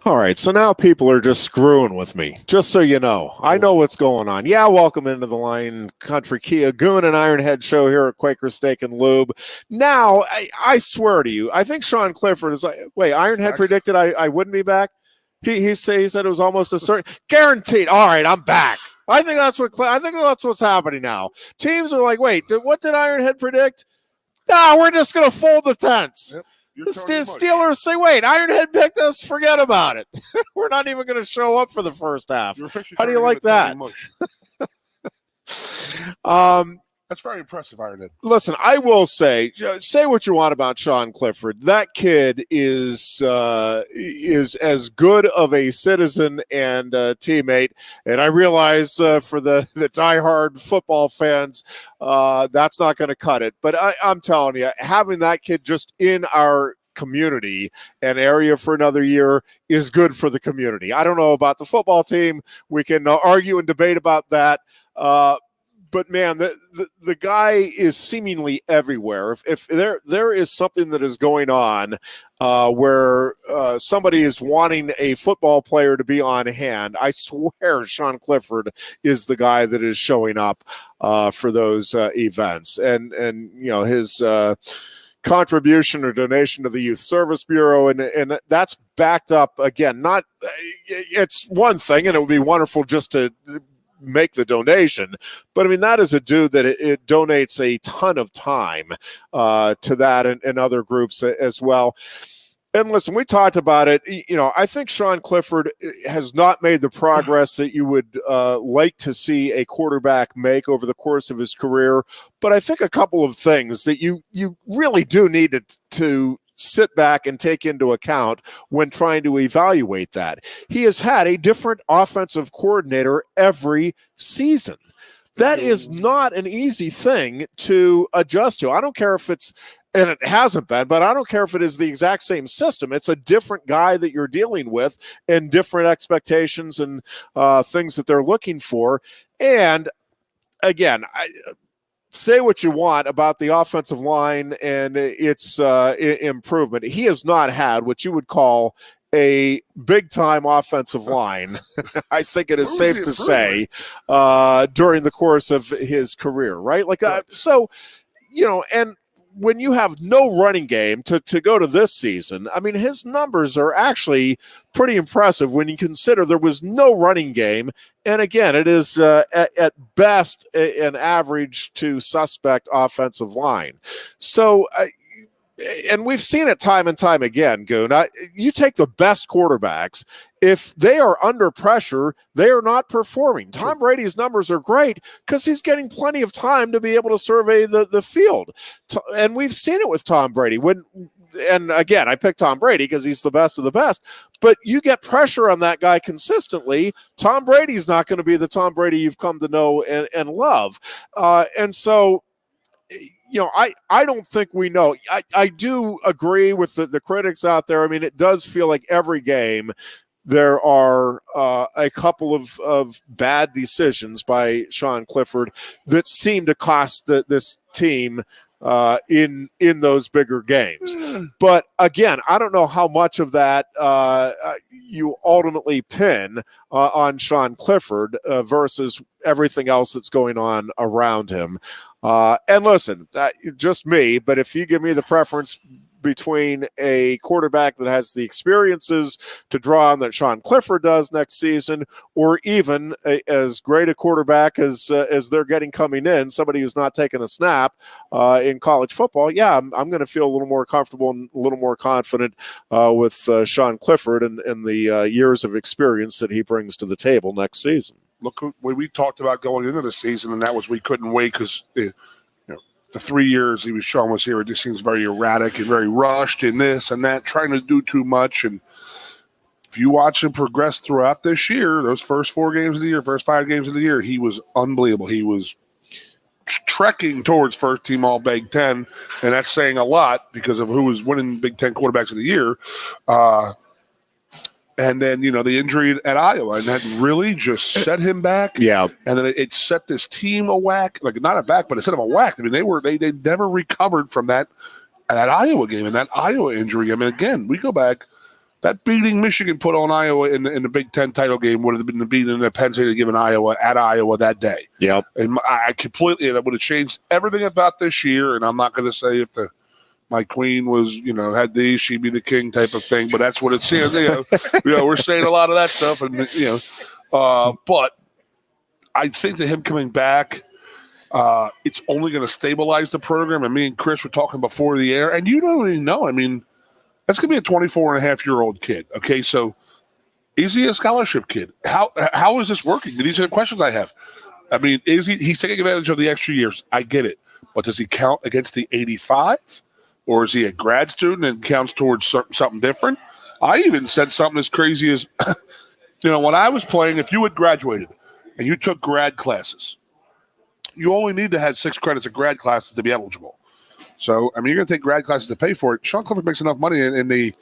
All right, so now people are just screwing with me, just so you know. I know what's going on. Yeah, welcome into the Lion Country Kia Goon and Ironhead show here at Quaker Steak and Lube. Now, I swear to you, I think Sean Clifford is like, wait, Ironhead predicted I wouldn't be back? He said it was almost a certain, guaranteed. All right, I'm back. I think that's what's happening now. Teams are like, wait, what did Ironhead predict? No, we're just going to fold the tents. Yep. The Steelers say, wait, Ironhead picked us, forget about it. We're not even going to show up for the first half. How do you like that? That's very impressive, Ironhead. Listen, I will say what you want about Sean Clifford. That kid is as good of a citizen and teammate. And I realize for the diehard football fans, that's not going to cut it. But I'm telling you, having that kid just in our community and area for another year is good for the community. I don't know about the football team. We can argue and debate about that. But man, the guy is seemingly everywhere. If there is something that is going on where somebody is wanting a football player to be on hand, I swear Sean Clifford is the guy that is showing up for those events. And you know, his contribution or donation to the Youth Service Bureau, and that's backed up again. Not it's one thing, and it would be wonderful just to make the donation, but I mean, that is a dude that it donates a ton of time to that and other groups as well. And listen, we talked about it. You know, I think Sean Clifford has not made the progress that you would like to see a quarterback make over the course of his career. But I think a couple of things that you really do need to sit back and take into account when trying to evaluate that. He has had a different offensive coordinator every season. That is not an easy thing to adjust to. I don't care if it's, and it hasn't been, but I don't care if it is the exact same system. It's a different guy that you're dealing with and different expectations and things that they're looking for. And again, say what you want about the offensive line and its improvement. He has not had what you would call a big-time offensive line, I think it is safe to say, during the course of his career, right? Like, so, you know, and when you have no running game to go to this season, I mean, his numbers are actually pretty impressive when you consider there was no running game. And again, it is at best an average to suspect offensive line. So, and we've seen it time and time again, Goon. You take the best quarterbacks. If they are under pressure, they are not performing. Tom Brady's numbers are great because he's getting plenty of time to be able to survey the field. And we've seen it with Tom Brady. And again, I picked Tom Brady because he's the best of the best. But you get pressure on that guy consistently, Tom Brady's not going to be the Tom Brady you've come to know and love. And so, you know, I don't think we know. I do agree with the critics out there. I mean, it does feel like every game there are a couple of bad decisions by Sean Clifford that seem to cost this team in those bigger games. But again, I don't know how much of that you ultimately pin on Sean Clifford versus everything else that's going on around him. And listen, just me, but if you give me the preference between a quarterback that has the experiences to draw on that Sean Clifford does next season, or even as great a quarterback as they're getting coming in, somebody who's not taking a snap in college football, yeah, I'm going to feel a little more comfortable and a little more confident with Sean Clifford and the years of experience that he brings to the table next season. Look what we talked about going into the season, and that was we couldn't wait because the 3 years Sean was here, it just seems very erratic and very rushed and this and that, trying to do too much. And if you watch him progress throughout this year, those first 4 games of the year, first 5 games of the year, he was unbelievable. He was trekking towards first team all Big Ten, and that's saying a lot because of who was winning Big Ten quarterbacks of the year. And then, the injury at Iowa, and that really just set him back. Yeah. And then it set this team a whack, like not a back, but it set them a whack. I mean, they never recovered from that Iowa game and that Iowa injury. I mean, again, we go back That beating Michigan put on Iowa in the Big Ten title game would have been the beating that Penn State had given Iowa at Iowa that day. Yep. And I completely, and it would have changed everything about this year. And I'm not going to say if my queen was, had these, she'd be the king type of thing. But that's what it seems. We're saying a lot of that stuff, and but I think that him coming back, it's only going to stabilize the program. And me and Chris were talking before the air, and you don't even know. I mean, that's going to be a 24-and-a-half-year-old kid. Okay, so is he a scholarship kid? How is this working? These are the questions I have. I mean, he's taking advantage of the extra years? I get it, but does he count against the 85, or is he a grad student and counts towards something different? I even said something as crazy as, when I was playing, if you had graduated and you took grad classes, you only need to have 6 credits of grad classes to be eligible. So, I mean, you're going to take grad classes to pay for it. Sean Clifford makes enough money in the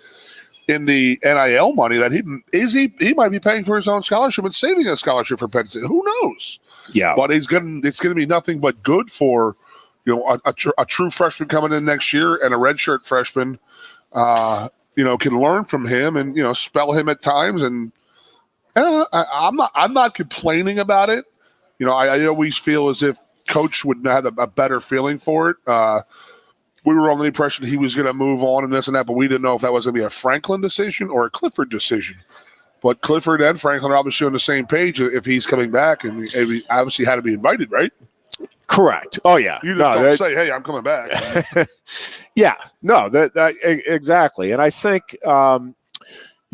NIL money that he might be paying for his own scholarship and saving a scholarship for Penn State. Who knows? Yeah. But it's going to be nothing but good for a true freshman coming in next year, and a redshirt freshman, can learn from him and spell him at times. And I'm not complaining about it. I always feel as if Coach would have a better feeling for it. We were under the impression he was going to move on and this and that, but we didn't know if that was going to be a Franklin decision or a Clifford decision. But Clifford and Franklin are obviously on the same page if he's coming back, and he obviously had to be invited, right? Correct. Oh, yeah. You just don't say, hey, I'm coming back. Yeah. No, that exactly. And I think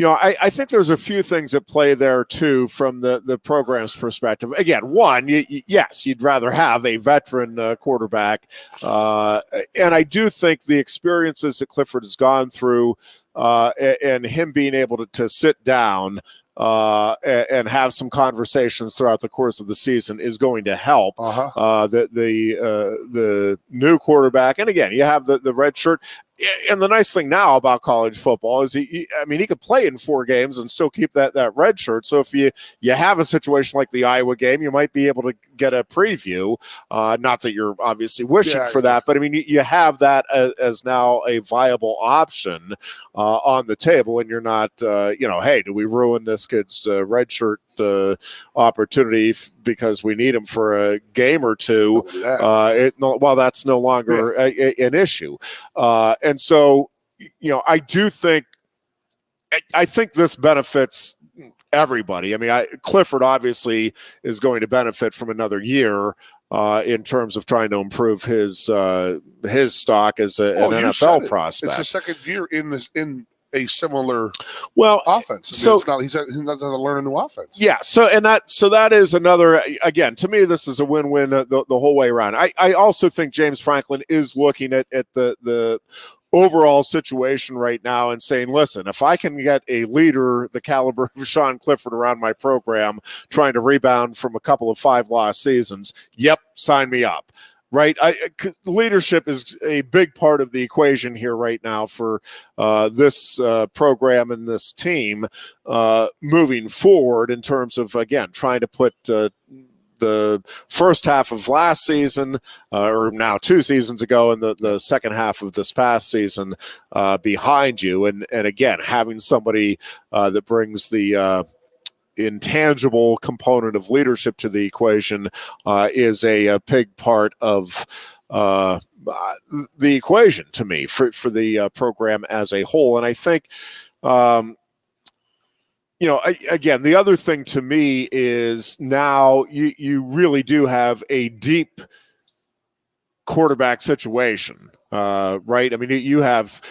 I think there's a few things at play there, too, from the program's perspective. Again, one, yes, you'd rather have a veteran quarterback. And I do think the experiences that Clifford has gone through and him being able to sit down and have some conversations throughout the course of the season is going to help the new quarterback. And again, you have the red shirt. And the nice thing now about college football is he could play in 4 games and still keep that red shirt. So if you have a situation like the Iowa game, you might be able to get a preview. Not that you're obviously wishing for that, but I mean, you have that as now a viable option on the table, and you're not, hey, do we ruin this kid's red shirt opportunity because we need him for a game or two? That's no longer an issue. And so, I do think this benefits everybody. I mean, Clifford obviously is going to benefit from another year in terms of trying to improve his stock as an NFL prospect. It's the second year in a similar offense. So he doesn't have to learn a new offense. Yeah. So that is another, again, to me, this is a win-win the whole way around. I also think James Franklin is looking at the overall situation right now and saying, listen, if I can get a leader the caliber of Sean Clifford around my program trying to rebound from a couple of 5-loss seasons, sign me up. Right. Leadership is a big part of the equation here right now for this program and this team moving forward in terms of, again, trying to put the first half of last season, or now 2 seasons ago, and the second half of this past season behind you. And again, having somebody that brings the intangible component of leadership to the equation is a big part of the equation to me for the program as a whole. And I think, again, the other thing to me is now you really do have a deep quarterback situation, right? I mean, you have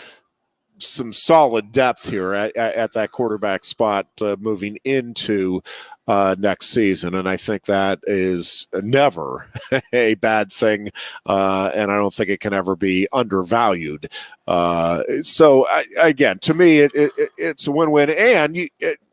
some solid depth here at that quarterback spot moving into next season. And I think that is never a bad thing. And I don't think it can ever be undervalued. So again, to me, it's a win-win. And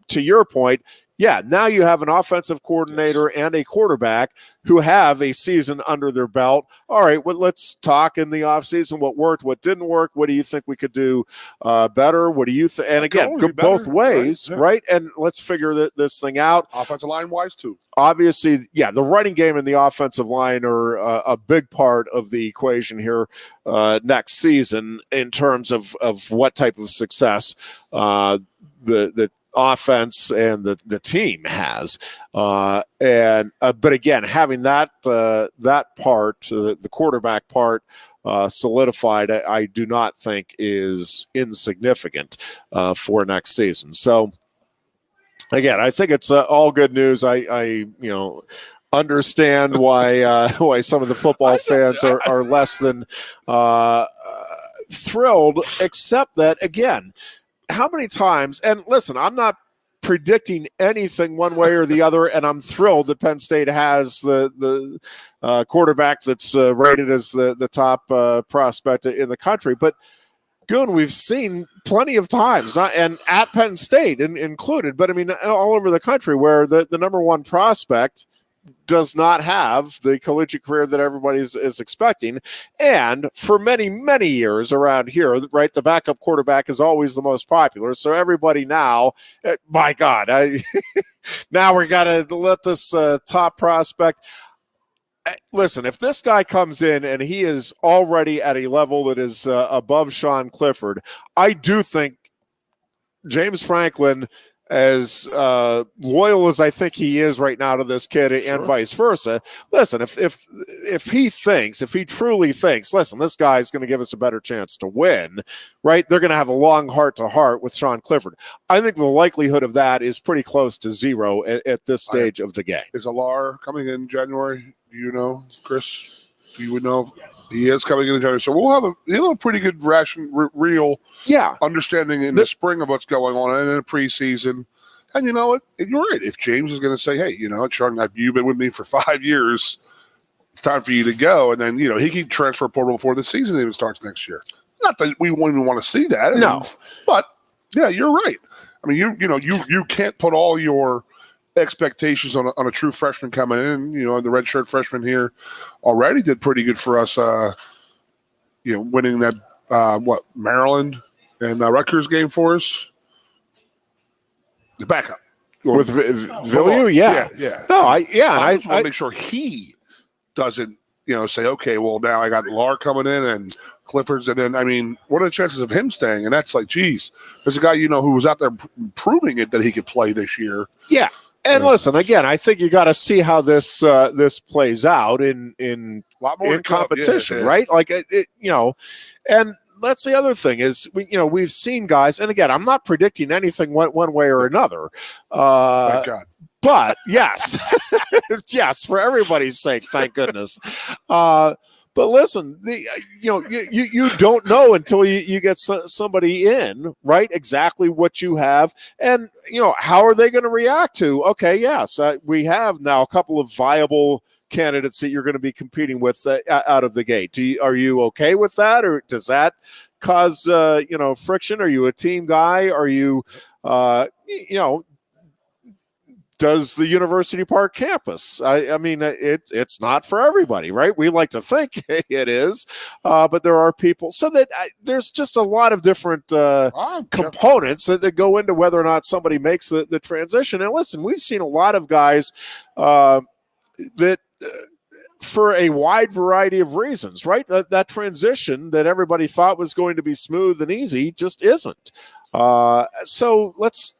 to your point, yeah, now you have an offensive coordinator and a quarterback who have a season under their belt. All right, well, let's talk in the offseason what worked, what didn't work. What do you think we could do better? What do you think? And again, go both ways, right? And let's figure this thing out. Offensive line wise, too. Obviously, yeah, the running game and the offensive line are a big part of the equation here next season in terms of what type of success the offense and the team has. But again, having that part, the quarterback part, solidified, I do not think is insignificant for next season. So, again, I think it's all good news. I understand why some of the football fans are less than thrilled, except that, again, how many times, and listen, I'm not predicting anything one way or the other, and I'm thrilled that Penn State has the quarterback that's rated as the top prospect in the country. But, Goon, we've seen plenty of times, and at Penn State included, but I mean all over the country, where the number one prospect does not have the collegiate career that everybody is expecting. And for many, many years around here, right, the backup quarterback is always the most popular. So everybody now, my God, now we got to let this top prospect. Listen, if this guy comes in and he is already at a level that is above Sean Clifford, I do think James Franklin, as loyal as I think he is right now to this kid and vice versa, listen, if he truly thinks, listen, this guy is going to give us a better chance to win, right? They're going to have a long heart-to-heart with Sean Clifford. I think the likelihood of that is pretty close to zero at this stage of the game. Is Alar coming in January? Do you know, Chris? You would know. Yes. He is coming in January. So we'll have a pretty good real understanding in the spring of what's going on and in the preseason. And you know what? You're right. If James is going to say, hey, you know, Sean, you've been with me for 5 years. It's time for you to go. And then, you know, he can transfer portal before the season even starts next year. Not that we won't even want to see that. No. But, yeah, you're right. I mean, you can't put all your expectations on a true freshman coming in. You know, the redshirt freshman here already did pretty good for us, winning that, Maryland and Rutgers game for us. The backup. With Villieu, yeah. No, I want to make sure he doesn't, say, okay, well, now I got Lar coming in and Clifford's, and then, I mean, what are the chances of him staying? And that's like, geez, there's a guy, who was out there proving it that he could play this year. Yeah. And listen, again, I think you got to see how this plays out in competition, right? Like and that's the other thing is we've seen guys, and again, I'm not predicting anything one way or another. Thank God. But yes, yes, for everybody's sake, thank goodness. But listen, you don't know until you get somebody in, right? Exactly what you have, and how are they going to react to? Okay, yes, we have now a couple of viable candidates that you're going to be competing with out of the gate. Are you okay with that, or does that cause friction? Are you a team guy? Are you does the University Park campus? I mean, it's not for everybody, right? We like to think it is, but there are people. So that there's just a lot of different components that go into whether or not somebody makes the transition. And listen, we've seen a lot of guys that for a wide variety of reasons, right? That transition that everybody thought was going to be smooth and easy just isn't. So let's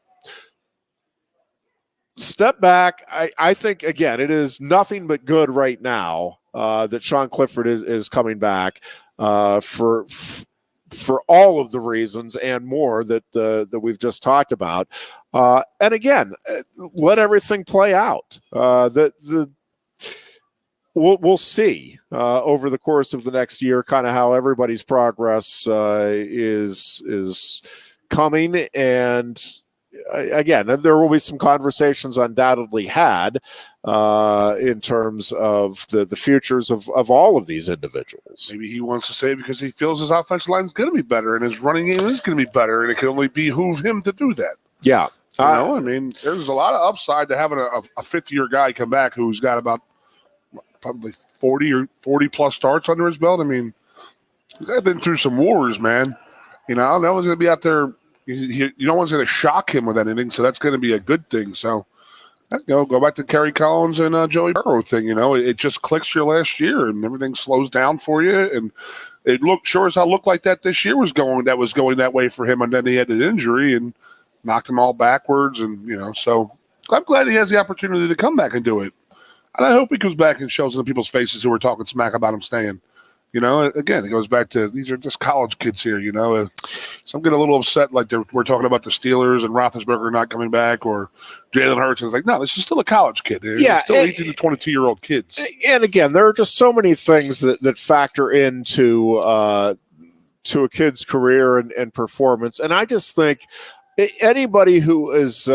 step back. I think, again, it is nothing but good right now that Sean Clifford is coming back for all of the reasons and more that we've just talked about. And again, let everything play out. We'll see over the course of the next year kind of how everybody's progress is coming. And again, there will be some conversations undoubtedly had in terms of the futures of all of these individuals. Maybe he wants to stay because he feels his offensive line is going to be better and his running game is going to be better, and it can only behoove him to do that. Yeah. I mean, there's a lot of upside to having a fifth-year guy come back who's got about probably 40 plus starts under his belt. I mean, they've been through some wars, man. No one's going to be out there. No one's going to shock him with anything, so that's going to be a good thing. So, go back to Kerry Collins and Joey Burrow thing. It just clicks your last year, and everything slows down for you. And it sure as hell looked like that this year was going that way for him, and then he had an injury and knocked them all backwards. And so I'm glad he has the opportunity to come back and do it. And I hope he comes back and shows in people's faces who are talking smack about him staying. Again, it goes back to these are just college kids here. So I'm getting a little upset, like we're talking about the Steelers and Roethlisberger not coming back, or Jalen Hurts. It's like, no, this is still a college kid. It's still 18 to 22-year-old kids. And again, there are just so many things that factor into to a kid's career and performance. And I just think anybody who is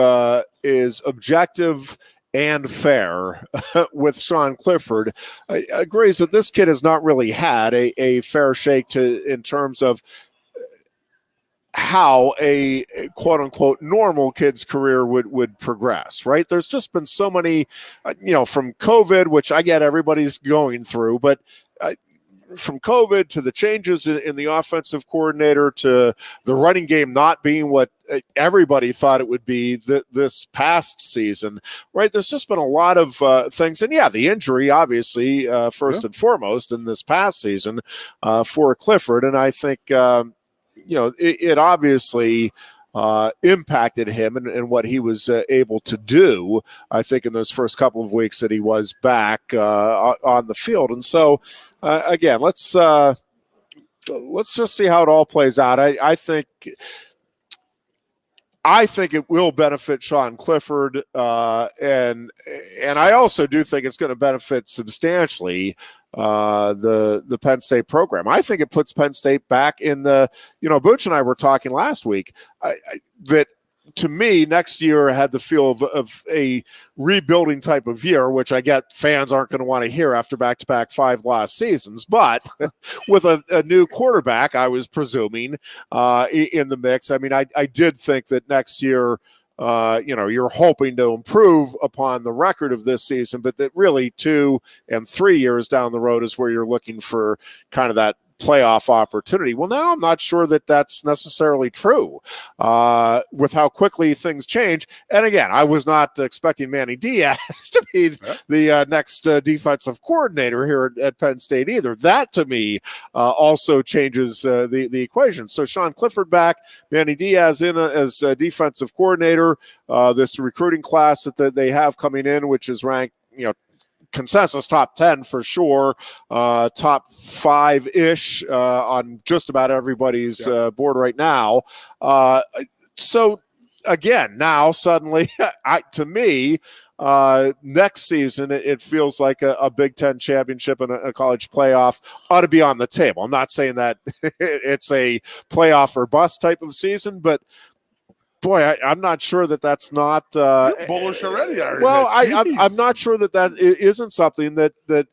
objective and fair with Sean Clifford agrees that this kid has not really had a fair shake in terms of how a quote unquote normal kid's career would progress, right? There's just been so many, from COVID, which I get everybody's going through, but from COVID to the changes in the offensive coordinator to the running game not being what everybody thought it would be this past season, right? There's just been a lot of things. And the injury, obviously, first and foremost in this past season for Clifford. And I think, it obviously impacted him and what he was able to do, I think, in those first couple of weeks that he was back on the field. And so, again, let's just see how it all plays out. I think it will benefit Sean Clifford, and I also do think it's going to benefit substantially the Penn State program. I think it puts Penn State back in the, Booch and I were talking last week that to me next year had the feel of a rebuilding type of year, which I get fans aren't going to want to hear after back-to-back 5 lost seasons. But with a new quarterback, I was presuming in the mix. I mean, I did think that next year, you're hoping to improve upon the record of this season, but that really 2 and 3 years down the road is where you're looking for kind of that playoff opportunity. Well, now I'm not sure that that's necessarily true with how quickly things change. And again, I was not expecting Manny Diaz to be the next defensive coordinator here at Penn State either. That to me also changes the equation. So Sean Clifford back, Manny Diaz in as defensive coordinator. This recruiting class that they have coming in, which is ranked, consensus top 10 for sure, top 5-ish on just about everybody's board right now. So again, now suddenly, to me, next season it feels like a Big Ten championship and a college playoff ought to be on the table. I'm not saying that it's a playoff or bust type of season, but boy, I'm not sure that's not You're bullish already. I'm not sure that isn't something that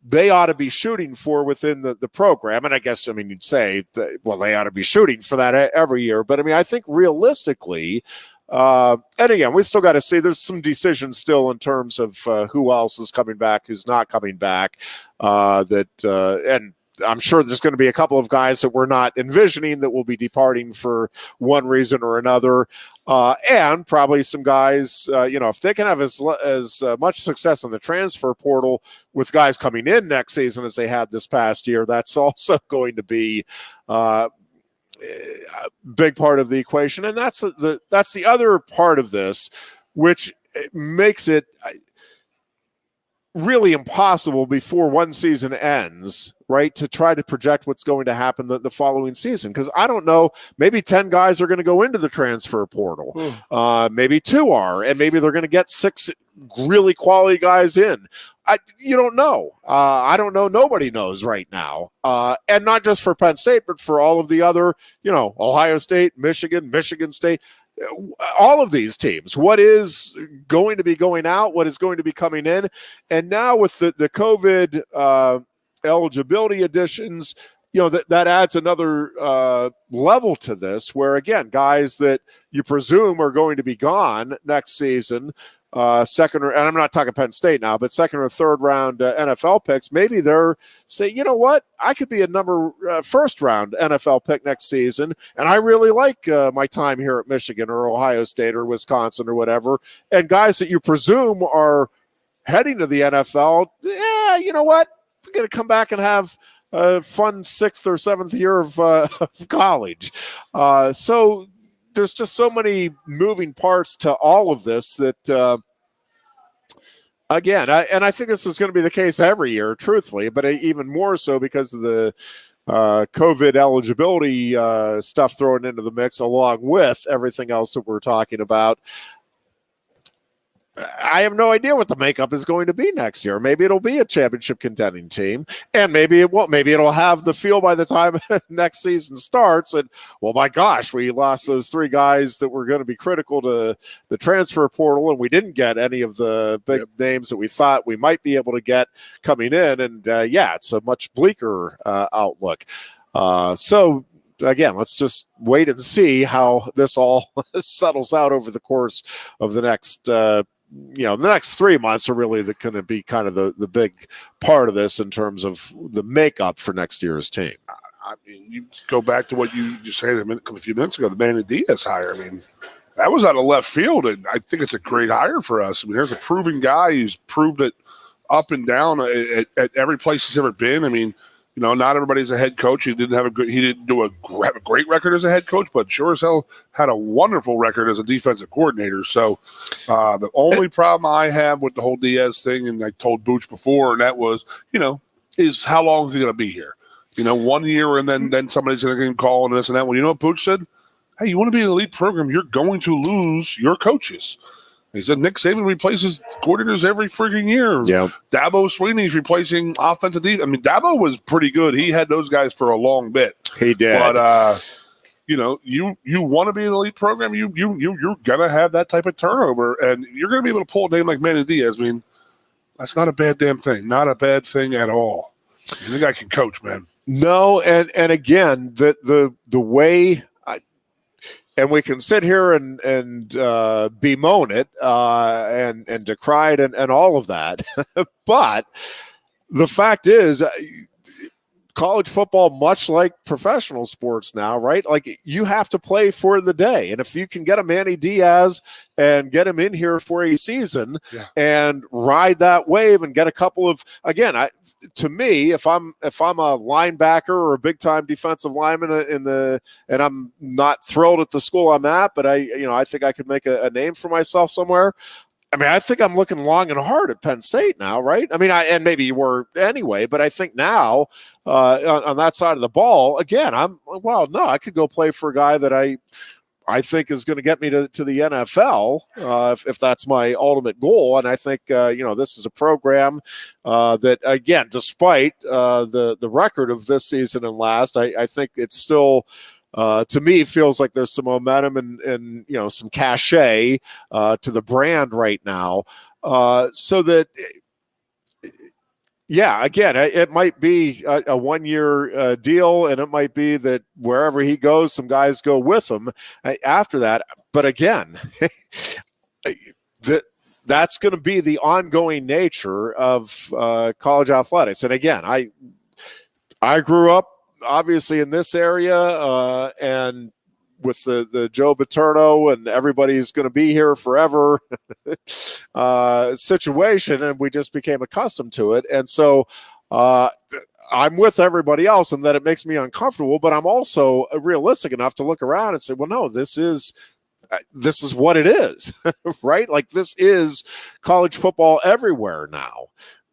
they ought to be shooting for within the program. And I guess, you'd say that, well, they ought to be shooting for that every year. But I think realistically, and again, we still got to see. There's some decisions still in terms of who else is coming back, who's not coming back. And I'm sure there's going to be a couple of guys that we're not envisioning that will be departing for one reason or another. And probably some guys, if they can have as much success on the transfer portal with guys coming in next season as they had this past year, that's also going to be a big part of the equation. And that's the other part of this, which makes it really impossible before one season ends, right, to try to project what's going to happen the following season. Because I don't know, maybe 10 guys are going to go into the transfer portal. Maybe 2 are, and maybe they're going to get 6 really quality guys in. You don't know. I don't know. Nobody knows right now. And not just for Penn State, but for all of the other, Ohio State, Michigan State, all of these teams, what is going to be going out, what is going to be coming in. And now with the COVID eligibility additions, that adds another level to this, where again, guys that you presume are going to be gone next season, and I'm not talking Penn State now, but second or third round NFL picks, maybe they're saying, you know what, I could be a first round NFL pick next season, and I really like my time here at Michigan or Ohio State or Wisconsin or whatever. And guys that you presume are heading to the NFL, you know what, I'm going to come back and have a fun 6th or 7th year of college. So there's just so many moving parts to all of this that, again, I think this is going to be the case every year, truthfully, but even more so because of the COVID eligibility stuff thrown into the mix, along with everything else that we're talking about. I have no idea what the makeup is going to be next year. Maybe it'll be a championship contending team, and maybe it won't. Maybe it'll have the feel by the time next season starts. And, well, my gosh, we lost those 3 guys that were going to be critical to the transfer portal, and we didn't get any of the big names that we thought we might be able to get coming in. And, it's a much bleaker outlook. So, again, let's just wait and see how this all settles out over the course of the next the next 3 months are really going to be kind of the big part of this in terms of the makeup for next year's team. I mean, you go back to what you just said a few minutes ago, the Manny Diaz hire. I mean, that was out of left field, and I think it's a great hire for us. I mean, there's a proven guy who's proved it up and down at every place he's ever been. I mean, not everybody's a head coach. He didn't do a great record as a head coach, but sure as hell had a wonderful record as a defensive coordinator. So the only problem I have with the whole Diaz thing, and I told Booch before, and that was, is how long is he going to be here? 1 year, and then somebody's going to call and this and that. Well, you know what Booch said? Hey, you want to be in an elite program, you're going to lose your coaches. He said Nick Saban replaces coordinators every freaking year. Yeah. Dabo Swinney's replacing offensive defense. I mean, Dabo was pretty good. He had those guys for a long bit. He did. But you want to be an elite program, you're gonna have that type of turnover, and you're gonna be able to pull a name like Manny Diaz. I mean, that's not a bad damn thing. Not a bad thing at all. The guy can coach, man. No, and again, the way. And we can sit here and bemoan it and decry it and all of that. But the fact is, college football, much like professional sports now, right? Like, you have to play for the day. And if you can get a Manny Diaz and get him in here for a season and ride that wave and get a couple of, again, to me, if I'm a linebacker or a big time defensive lineman and I'm not thrilled at the school I'm at, but I think I could make a name for myself somewhere. I mean, I think I'm looking long and hard at Penn State now, right? I mean, and maybe you were anyway, but I think now on that side of the ball, again, I could go play for a guy that I think is going to get me to the NFL if that's my ultimate goal. And I think, this is a program that, again, despite the record of this season and last, I think it's still – to me, feels like there's some momentum and some cachet to the brand right now. So that, again, it might be a 1 year deal, and it might be that wherever he goes, some guys go with him after that. But again, that's going to be the ongoing nature of college athletics. And again, I grew up obviously in this area and with the Joe Paterno and everybody's going to be here forever situation, and we just became accustomed to it. And so I'm with everybody else in that it makes me uncomfortable, but I'm also realistic enough to look around and say, well, no, this is what it is, right? Like, this is college football everywhere now.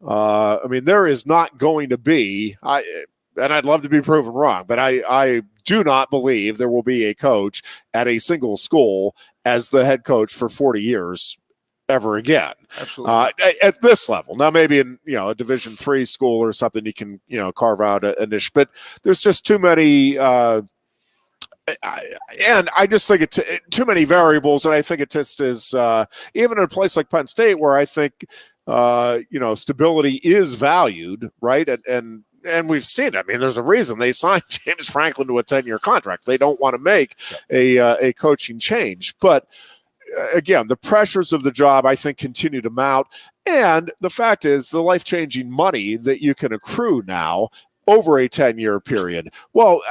I mean, there is not going to be, and I'd love to be proven wrong, but I do not believe there will be a coach at a single school as the head coach for 40 years ever again. Absolutely. At this level. Now, maybe in a Division III school or something, you can carve out a niche, but there's just too many. And I just think it's too many variables, and I think it just is even in a place like Penn State, where I think stability is valued, right, and and we've seen it. I mean, there's a reason they signed James Franklin to a 10-year contract. They don't want to make a coaching change. But again, the pressures of the job, I think, continue to mount. And the fact is, the life-changing money that you can accrue now over a 10-year period. Well,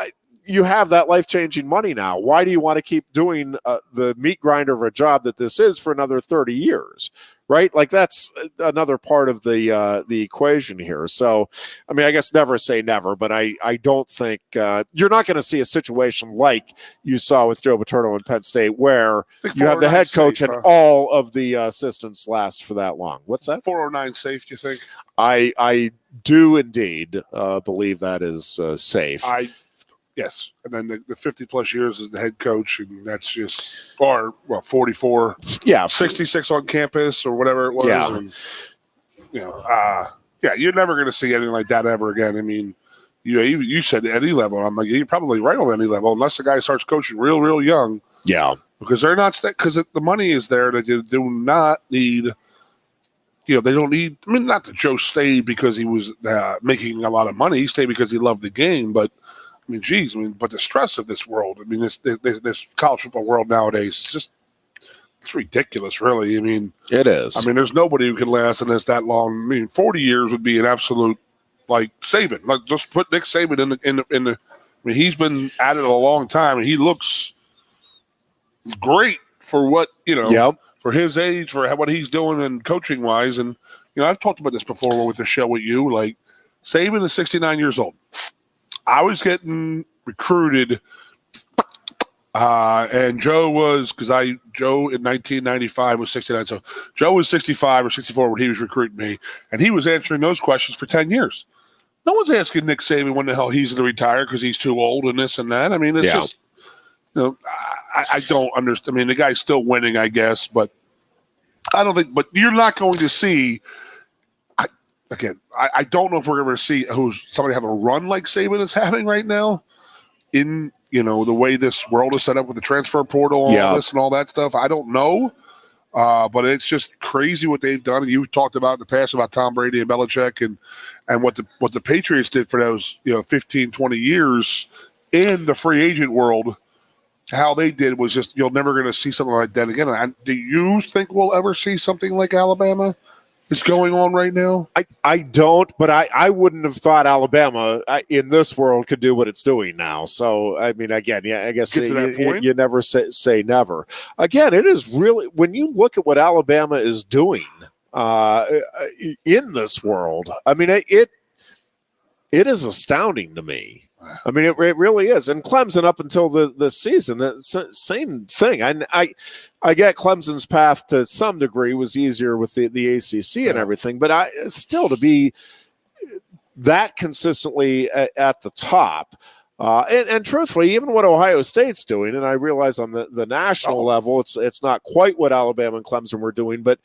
you have that life-changing money now. Why do you want to keep doing the meat grinder of a job that this is for another 30 years? Right? Like, that's another part of the equation here. So, I mean, I guess never say never, but I don't think you're not going to see a situation like you saw with Joe Paterno in Penn State where you have the head coach and all of the assistants last for that long. What's that? 409 safe, do you think? I do indeed believe that is safe. Yes, and then the 50-plus years as the head coach, and that's just, or, 44, 66 on campus, or whatever it was. Yeah. And, you're never going to see anything like that ever again. I mean, you said any level. I'm like, you're probably right on any level, unless the guy starts coaching real, real young. Yeah. Because they're not, because the money is there. They do not need, they don't need, I mean, not that Joe stayed because he was making a lot of money. He stayed because he loved the game, but I mean, geez, but the stress of this world, I mean, this college football world nowadays, it's ridiculous, really. I mean, it is. I mean, there's nobody who can last in this that long. I mean, 40 years would be an absolute, like, Saban. Like, just put Nick Saban in the I mean, he's been at it a long time, and he looks great for what, for his age, for what he's doing and coaching-wise. And, I've talked about this before with the show with you. Like, Saban is 69 years old. I was getting recruited, and Joe was, Joe in 1995 was 69. So Joe was 65 or 64 when he was recruiting me, and he was answering those questions for 10 years. No one's asking Nick Saban when the hell he's going to retire because he's too old and this and that. I mean, it's just, I don't understand. I mean, the guy's still winning, I guess, but I don't think, but you're not going to see, Again, I don't know if we're going to see somebody have a run like Saban is having right now in, the way this world is set up with the transfer portal and all this and all that stuff. I don't know, but it's just crazy what they've done. And you talked about in the past about Tom Brady and Belichick and what the Patriots did for those 15, 20 years in the free agent world. How they did was just, you're never going to see something like that again. Do you think we'll ever see something like Alabama is going on right now? I don't, but I wouldn't have thought Alabama in this world could do what it's doing now. So, I mean, again, I guess you never say never. Again, it is really, when you look at what Alabama is doing in this world, I mean, it is astounding to me. I mean, it really is. And Clemson, up until the season, same thing. I get Clemson's path to some degree was easier with the ACC and everything, but still to be that consistently at the top. And truthfully, even what Ohio State's doing, and I realize on the national level, it's not quite what Alabama and Clemson were doing, but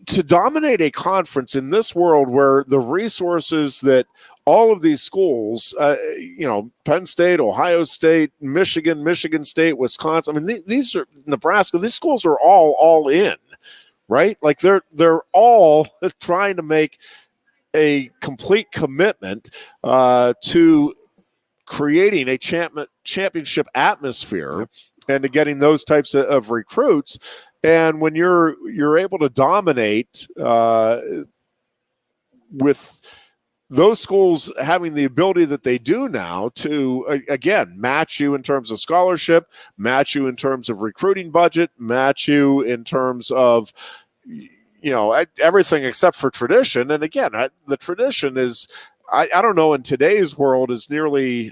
to dominate a conference in this world where the resources that all of these schools, Penn State, Ohio State, Michigan State, Wisconsin, I mean, these are Nebraska, these schools are all in, right? Like they're all trying to make a complete commitment to creating a championship atmosphere and to getting those types of recruits. And when you're able to dominate with those schools having the ability that they do now to, again, match you in terms of scholarship, match you in terms of recruiting budget, match you in terms of, everything except for tradition. And again, the tradition is, I don't know, in today's world is nearly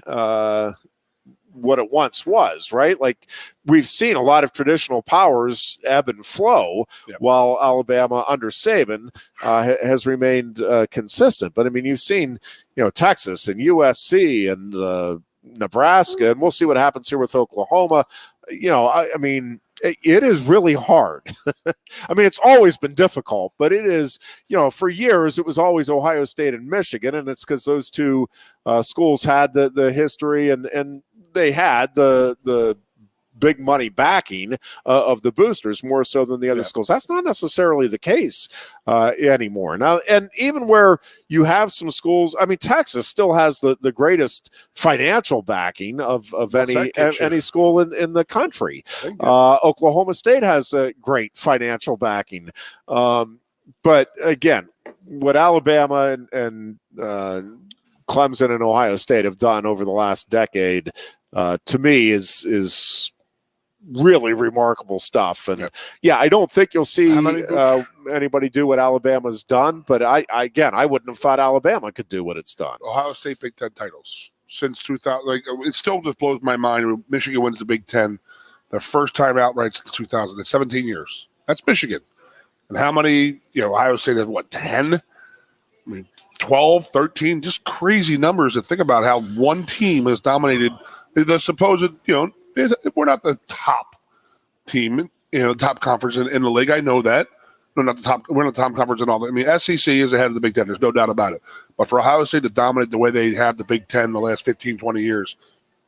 what it once was, right? Like we've seen a lot of traditional powers ebb and flow while Alabama under Saban has remained consistent. But I mean, you've seen, Texas and USC and Nebraska, and we'll see what happens here with Oklahoma. I mean, it is really hard. I mean, it's always been difficult, but it is, for years, it was always Ohio State and Michigan. And it's because those two schools had the history and they had the big money backing of the boosters more so than the other schools. That's not necessarily the case anymore. Now, and even where you have some schools, I mean, Texas still has the greatest financial backing of any school in the country. Oklahoma State has a great financial backing. But again, what Alabama and Clemson and Ohio State have done over the last decade, to me, is really remarkable stuff. And I don't think you'll see anybody do what Alabama's done. But I wouldn't have thought Alabama could do what it's done. Ohio State Big Ten titles since 2000. Like, it still just blows my mind. Michigan wins the Big Ten, their first time outright since 2000. It's 17 years. That's Michigan. And how many? Ohio State has what, 10? I mean, 12, 13, just crazy numbers to think about how one team has dominated the supposed, we're not the top team, top conference in the league. I know that. No, not the top. We're not the top conference and all that. I mean, SEC is ahead of the Big Ten. There's no doubt about it. But for Ohio State to dominate the way they have the Big Ten the last 15, 20 years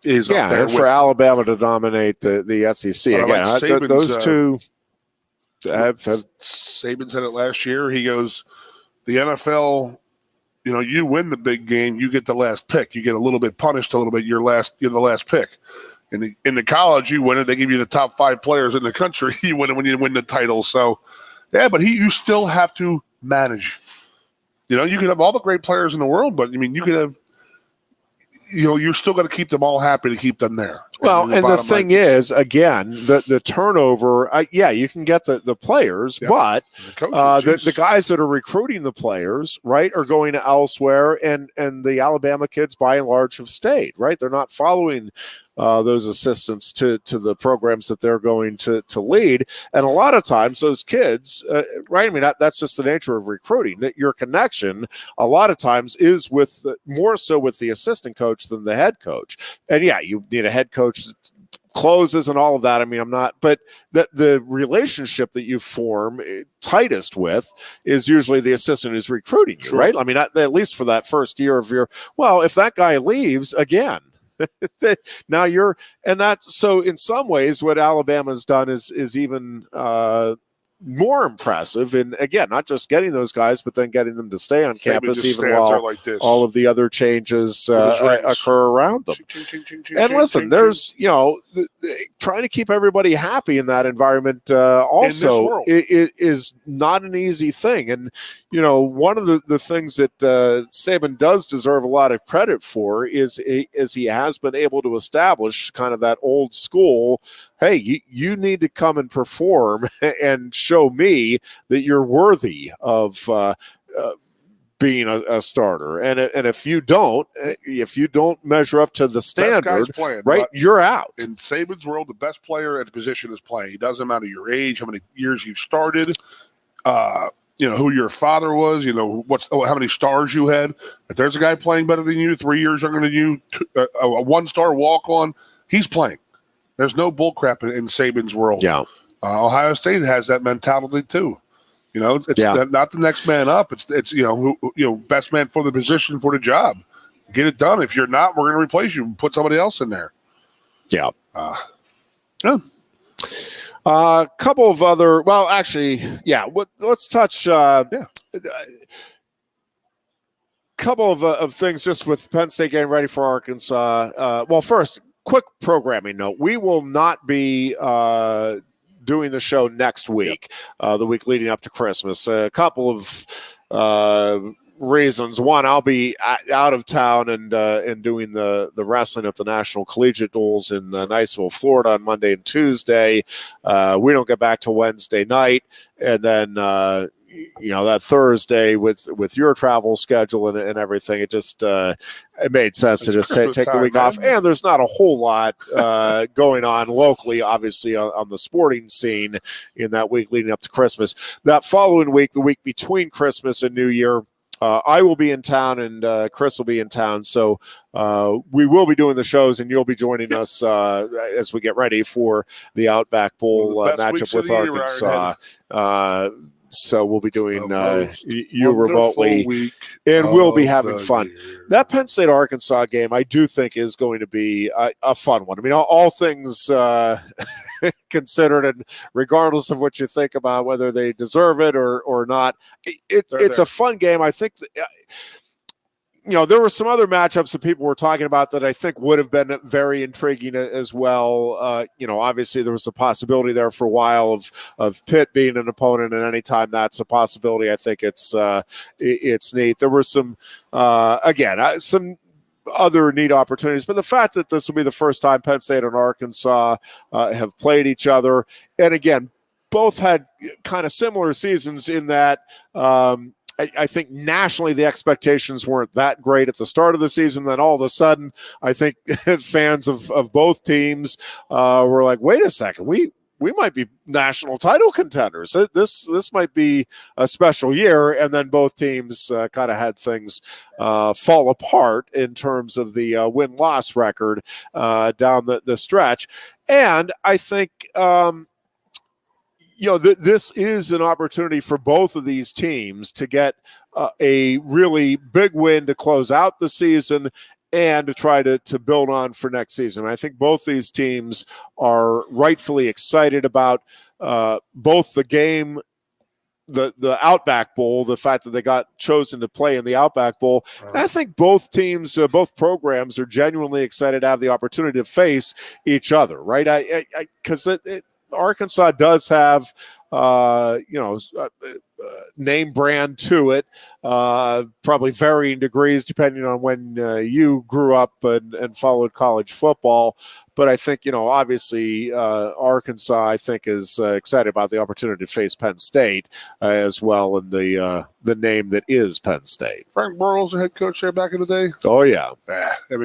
is up there. And for Alabama to dominate the SEC. Again, those two have Saban said it last year. He goes, the NFL, you win the big game, you get the last pick. You get a little bit punished a little bit. You're the last pick. In the college, you win it. They give you the top 5 players in the country. You win it when you win the title. So, but you still have to manage. You can have all the great players in the world, but I mean, you can have, you're still going to keep them all happy to keep them there. Well, and the thing is, again, the turnover, you can get the players, but the guys that are recruiting the players, right, are going to elsewhere, and the Alabama kids, by and large, have stayed, right? They're not following those assistants to the programs that they're going to lead. And a lot of times those kids, right, I mean, that's just the nature of recruiting. Your connection a lot of times is more so with the assistant coach than the head coach. And you need a head coach closes and all of that. I mean, but the relationship that you form tightest with is usually the assistant who's recruiting you, right? I mean, at least for that first year of if that guy leaves again, now so in some ways what Alabama's done is even more impressive. And again, not just getting those guys, but then getting them to stay on campus even while all of the other changes occur around them. And listen, there's, trying to keep everybody happy in that environment also is not an easy thing. And, one of the things that Saban does deserve a lot of credit for is he has been able to establish kind of that old school, hey, you need to come and perform and show me that you're worthy of being a starter. And if you don't measure up to the standard, right, you're out. In Saban's world, the best player at the position is playing. It doesn't matter your age, how many years you've started, who your father was, how many stars you had. If there's a guy playing better than you, 3 years younger than you, a 1-star walk-on, he's playing. There's no bullcrap in Saban's world. Yeah. Ohio State has that mentality too. It's not the next man up. It's best man for the position, for the job. Get it done. If you're not, we're going to replace you and put somebody else in there. Yeah. A couple of other. Well, actually, let's touch. Couple of things just with Penn State getting ready for Arkansas. Well, first, quick programming note: we will not be doing the show next week, the week leading up to Christmas. A couple of reasons. One, I'll be out of town and doing the wrestling at the National Collegiate Duels in Niceville, Florida on Monday and Tuesday. We don't get back till Wednesday night, and then that Thursday with your travel schedule and everything, it just it made sense to just take the week off. And there's not a whole lot going on locally, obviously, on the sporting scene in that week leading up to Christmas. That following week, the week between Christmas and New Year, I will be in town and Chris will be in town. So we will be doing the shows and you'll be joining us as we get ready for the Outback Bowl matchup with Arkansas. So we'll be doing you Wonderful remotely, week and we'll be of having the fun. year. That Penn State Arkansas game, I do think, is going to be a fun one. I mean, all things considered, and regardless of what you think about whether they deserve it or not, it's a fun game. I think there were some other matchups that people were talking about that I think would have been very intriguing as well. Obviously there was a possibility there for a while of Pitt being an opponent, and anytime that's a possibility, I think it's neat. There were some some other neat opportunities, but the fact that this will be the first time Penn State and Arkansas have played each other, and again, both had kind of similar seasons in that. I think nationally the expectations weren't that great at the start of the season. Then all of a sudden, I think fans of both teams were like, "Wait a second, we might be national title contenders. This might be a special year." And then both teams kind of had things fall apart in terms of the win-loss record down the stretch. And I think. This is an opportunity for both of these teams to get a really big win to close out the season and to try to build on for next season. I think both these teams are rightfully excited about both the game, the Outback Bowl, the fact that they got chosen to play in the Outback Bowl. And I think both teams, both programs are genuinely excited to have the opportunity to face each other, right? Because Arkansas does have, name brand to it, probably varying degrees depending on when you grew up and followed college football. But I think, obviously Arkansas, I think, is excited about the opportunity to face Penn State as well, in the name that is Penn State. Frank Burles, the head coach there back in the day. Oh, yeah.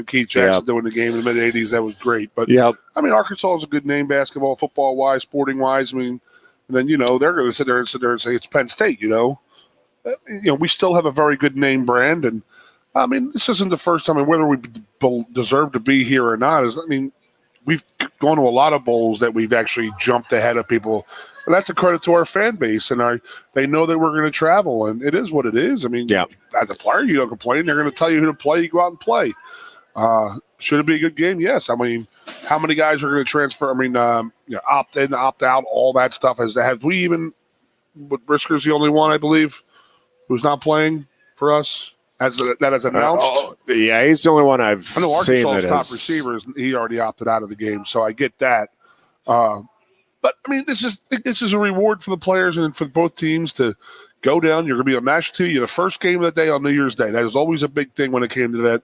Keith Jackson doing the game in the mid-'80s. That was great. But, Arkansas is a good name basketball, football-wise, sporting-wise. And then, they're going to sit there and say it's Penn State, we still have a very good name brand. And, this isn't the first time, whether we deserve to be here or not, we've gone to a lot of bowls that we've actually jumped ahead of people. And that's a credit to our fan base. And they know that we're going to travel. And it is what it is. As a player, you don't complain. They're going to tell you who to play. You go out and play. Should it be a good game? Yes. How many guys are going to transfer? Opt in, opt out, all that stuff. Have we even? Brisker's the only one, I believe, who's not playing for us. That has announced. He's the only one I've seen. I know Arkansas's that top receivers. He already opted out of the game, so I get that. But this is a reward for the players and for both teams to go down. You're going to be on national TV. You're the first game of the day on New Year's Day. That is always a big thing when it came to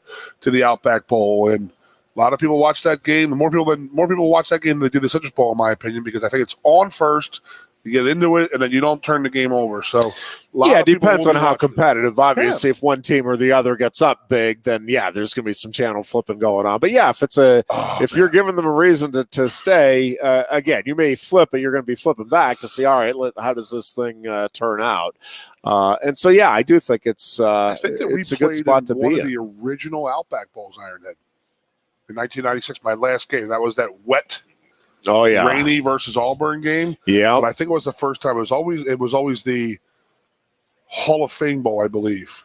the Outback Bowl. And a lot of people watch that game. More people watch that game than they do the Citrus Bowl, in my opinion, because I think it's on first. You get into it, and then you don't turn the game over. So, it depends on how competitive. Obviously, if one team or the other gets up big, then there's going to be some channel flipping going on. But if you're giving them a reason to stay, again, you may flip, but you're going to be flipping back to see, all right, how does this thing turn out? And so, I do think it's a good spot to be in. One of the original Outback Bowls, Ironhead, in 1996, my last game. That was that wet. Oh yeah, rainy versus Auburn game. Yeah, but I think it was the first time. It was always the Hall of Fame Bowl, I believe,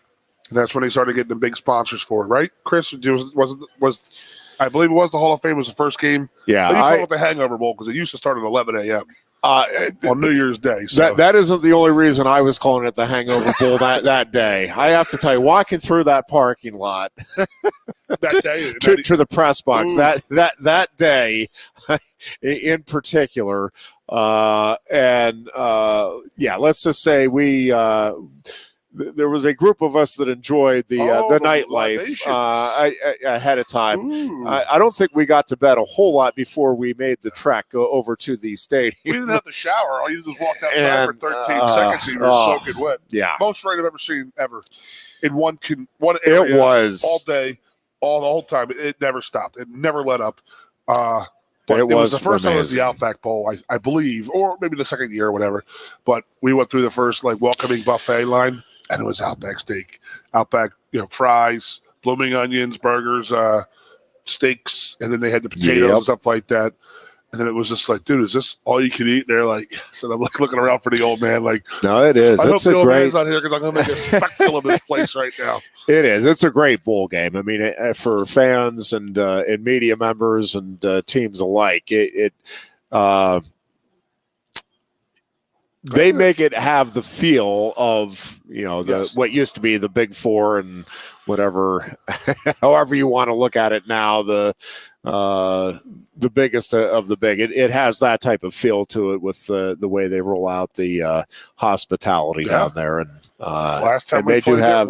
and that's when they started getting the big sponsors for it, right? Chris, was I believe it was the Hall of Fame was the first game. Yeah, I call it the Hangover Bowl because it used to start at 11 a.m. On New Year's Day. So. That isn't the only reason I was calling it the Hangover Bowl that day. I have to tell you, walking through that parking lot that day to the press box that day in particular, let's just say there was a group of us that enjoyed the nightlife ahead of time. I don't think we got to bed a whole lot before we made the trek over to the stadium. We didn't have to shower. All you did was walk outside for 13 seconds and you were soaking wet. Yeah. Most rain I've ever seen ever. In one area. It was. All day, the whole time. It never stopped. It never let up. But it was the first time it was the Outback Bowl, I believe, or maybe the second year or whatever. But we went through the first welcoming buffet line. And it was Outback steak, Outback, fries, blooming onions, burgers, steaks, and then they had the potatoes and stuff like that. And then it was just like, dude, is this all you can eat? And they're like, so I'm like looking around for the old man. Like, no, it is. I hope It's the a old great. man's on here because I'm going to make a spectacle of this place right now. It is. It's a great bowl game. I mean, for fans and media members and teams alike, they make it have the feel of what used to be the Big Four and whatever, however you want to look at it now, the biggest of the big. It has that type of feel to it with the way they roll out the hospitality down there, and last time and they do have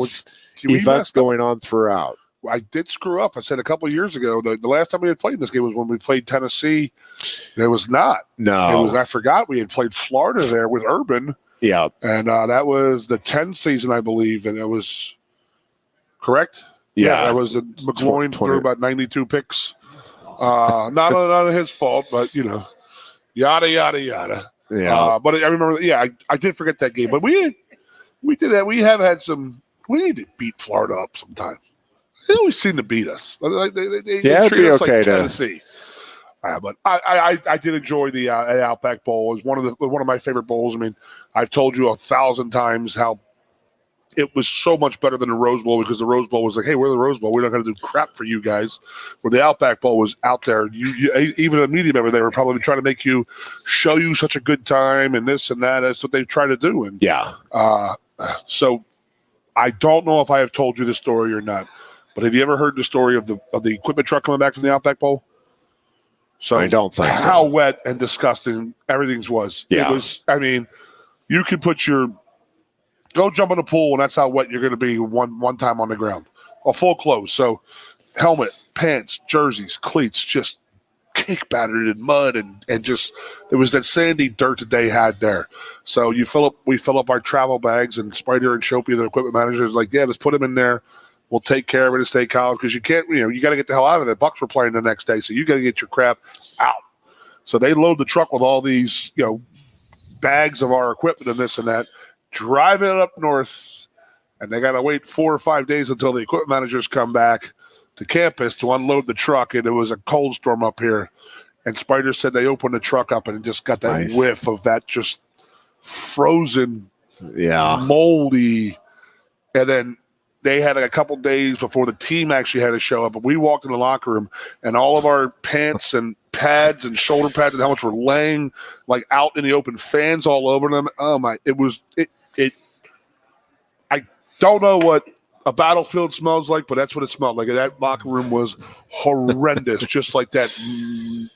events going on throughout. I did screw up. I said a couple of years ago, the last time we had played in this game was when we played Tennessee. It was not. No. I forgot we had played Florida there with Urban. Yeah. And that was the 10 season, I believe, and it was correct? Yeah. That was McGloin threw about 92 picks. Not his fault, but, yada, yada, yada. Yeah. But I remember, I did forget that game. But we did that. We have had we need to beat Florida up sometime. They always seem to beat us. They it'd be okay like Tennessee. But I did enjoy the Outback Bowl. It was one of my favorite bowls. I mean, I've told you 1,000 times how it was so much better than the Rose Bowl because the Rose Bowl was like, hey, we're the Rose Bowl. We're not going to do crap for you guys. Where the Outback Bowl was out there. You even a media member, they were probably trying to make you show you such a good time and this and that. That's what they try to do. And so I don't know if I have told you the story or not. But have you ever heard the story of the equipment truck coming back from the Outback Bowl? So I don't think so. How wet and disgusting everything was. Yeah. It was. I mean, you could go jump in the pool, and that's how wet you're going to be one time on the ground. Full clothes. So helmet, pants, jerseys, cleats, just cake battered in mud and just it was that sandy dirt that they had there. So we fill up our travel bags, and Spider and Shopey, the equipment manager, is like, yeah, let's put them in there. We'll take care of it at State College because you can't, you got to get the hell out of it. Bucks were playing the next day, so you got to get your crap out. So they load the truck with all these, bags of our equipment and this and that, drive it up north, and they got to wait 4 or 5 days until the equipment managers come back to campus to unload the truck. And it was a cold storm up here. And Spider said they opened the truck up and it just got that whiff of that just frozen, moldy, and then they had a couple days before the team actually had to show up. But we walked in the locker room, and all of our pants and pads and shoulder pads and helmets were laying like out in the open, fans all over them. Oh my! I don't know what a battlefield smells like, but that's what it smelled like. That locker room was horrendous, just like that,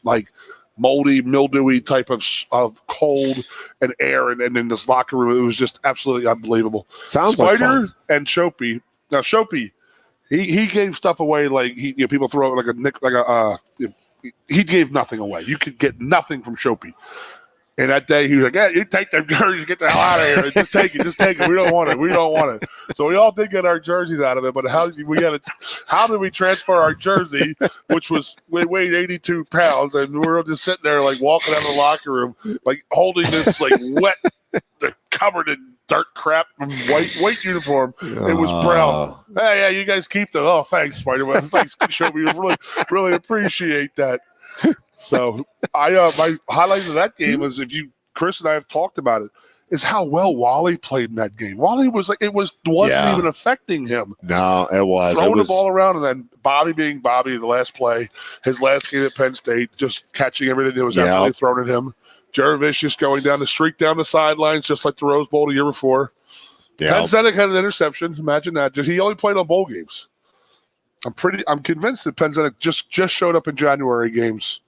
like moldy, mildewy type of cold and air, and in this locker room, it was just absolutely unbelievable. Sounds Spider like fun. And Shopey. Now Shopey, he gave stuff away like people throw it he gave nothing away. You could get nothing from Shopey. And that day he was like, yeah, you take them jerseys, get the hell out of here. Just take it. We don't want it. So we all did get our jerseys out of it, but how did we transfer our jersey, which weighed 82 pounds, and we were just sitting there like walking out of the locker room, like holding this like wet, covered in dirt crap white uniform. It was brown. Hey, yeah, you guys keep them. Oh, thanks, Spider-Man. Thanks, show me. Really appreciate that. So my highlight of that game is Chris and I have talked about it, is how well Wally played in that game. Wally was like, wasn't even affecting him. No, it was. Throwing the ball around, and then Bobby being Bobby, the last play, his last game at Penn State, just catching everything that was absolutely thrown at him. Jervicius going down the streak down the sidelines, just like the Rose Bowl the year before. Yeah. Penn State had an interception. Imagine that. He only played on bowl games. I'm convinced that Penn State just showed up in January games.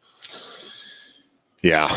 Yeah.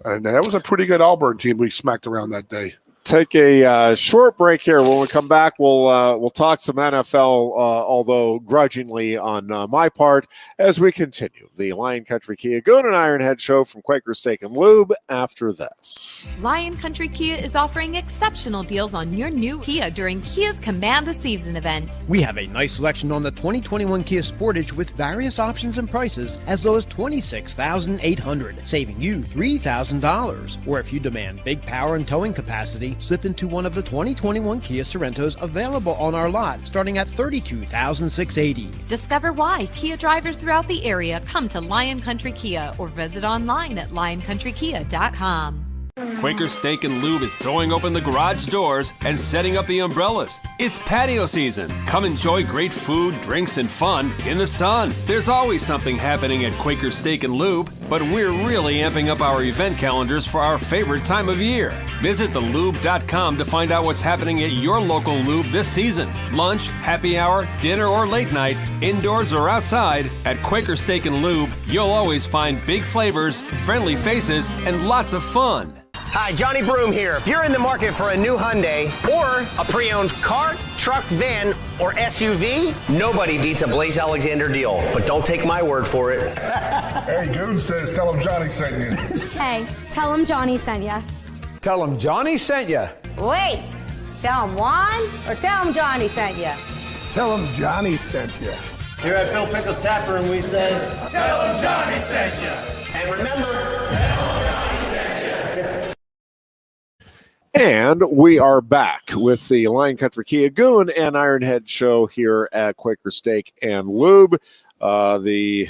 And that was a pretty good Auburn team we smacked around that day. Take a short break here. When we come back, we'll talk some NFL, although grudgingly on my part, as we continue the Lion Country Kia Goon and Ironhead show from Quaker Steak and Lube after this. Lion Country Kia is offering exceptional deals on your new Kia during Kia's Command the Season event. We have a nice selection on the 2021 Kia Sportage with various options and prices as low as $26,800, saving you $3,000. Or if you demand big power and towing capacity, day, slip into one of the 2021 Kia Sorentos available on our lot, starting at $32,680. Discover why Kia drivers throughout the area come to Lion Country Kia or visit online at lioncountrykia.com. Quaker Steak and Lube is throwing open the garage doors and setting up the umbrellas. It's patio season. Come enjoy great food, drinks, and fun in the sun. There's always something happening at Quaker Steak and Lube, but we're really amping up our event calendars for our favorite time of year. Visit thelube.com to find out what's happening at your local lube this season. Lunch, happy hour, dinner, or late night, indoors or outside, at Quaker Steak and Lube, you'll always find big flavors, friendly faces, and lots of fun. Hi, Johnny Broom here. If you're in the market for a new Hyundai or a pre-owned car, truck, van, or SUV, nobody beats a Blaze Alexander deal. But don't take my word for it. Hey, Goon says tell him Johnny sent you. Hey, tell him Johnny sent ya. Tell him Johnny sent you. Wait, tell him Juan or tell him Johnny sent you? Tell him Johnny sent you. Here at Bill Pickles Tap Room, we say, tell him Johnny sent you. And remember, And we are back with the Lion Country Kia Goon and Ironhead show here at Quaker Steak and Lube. The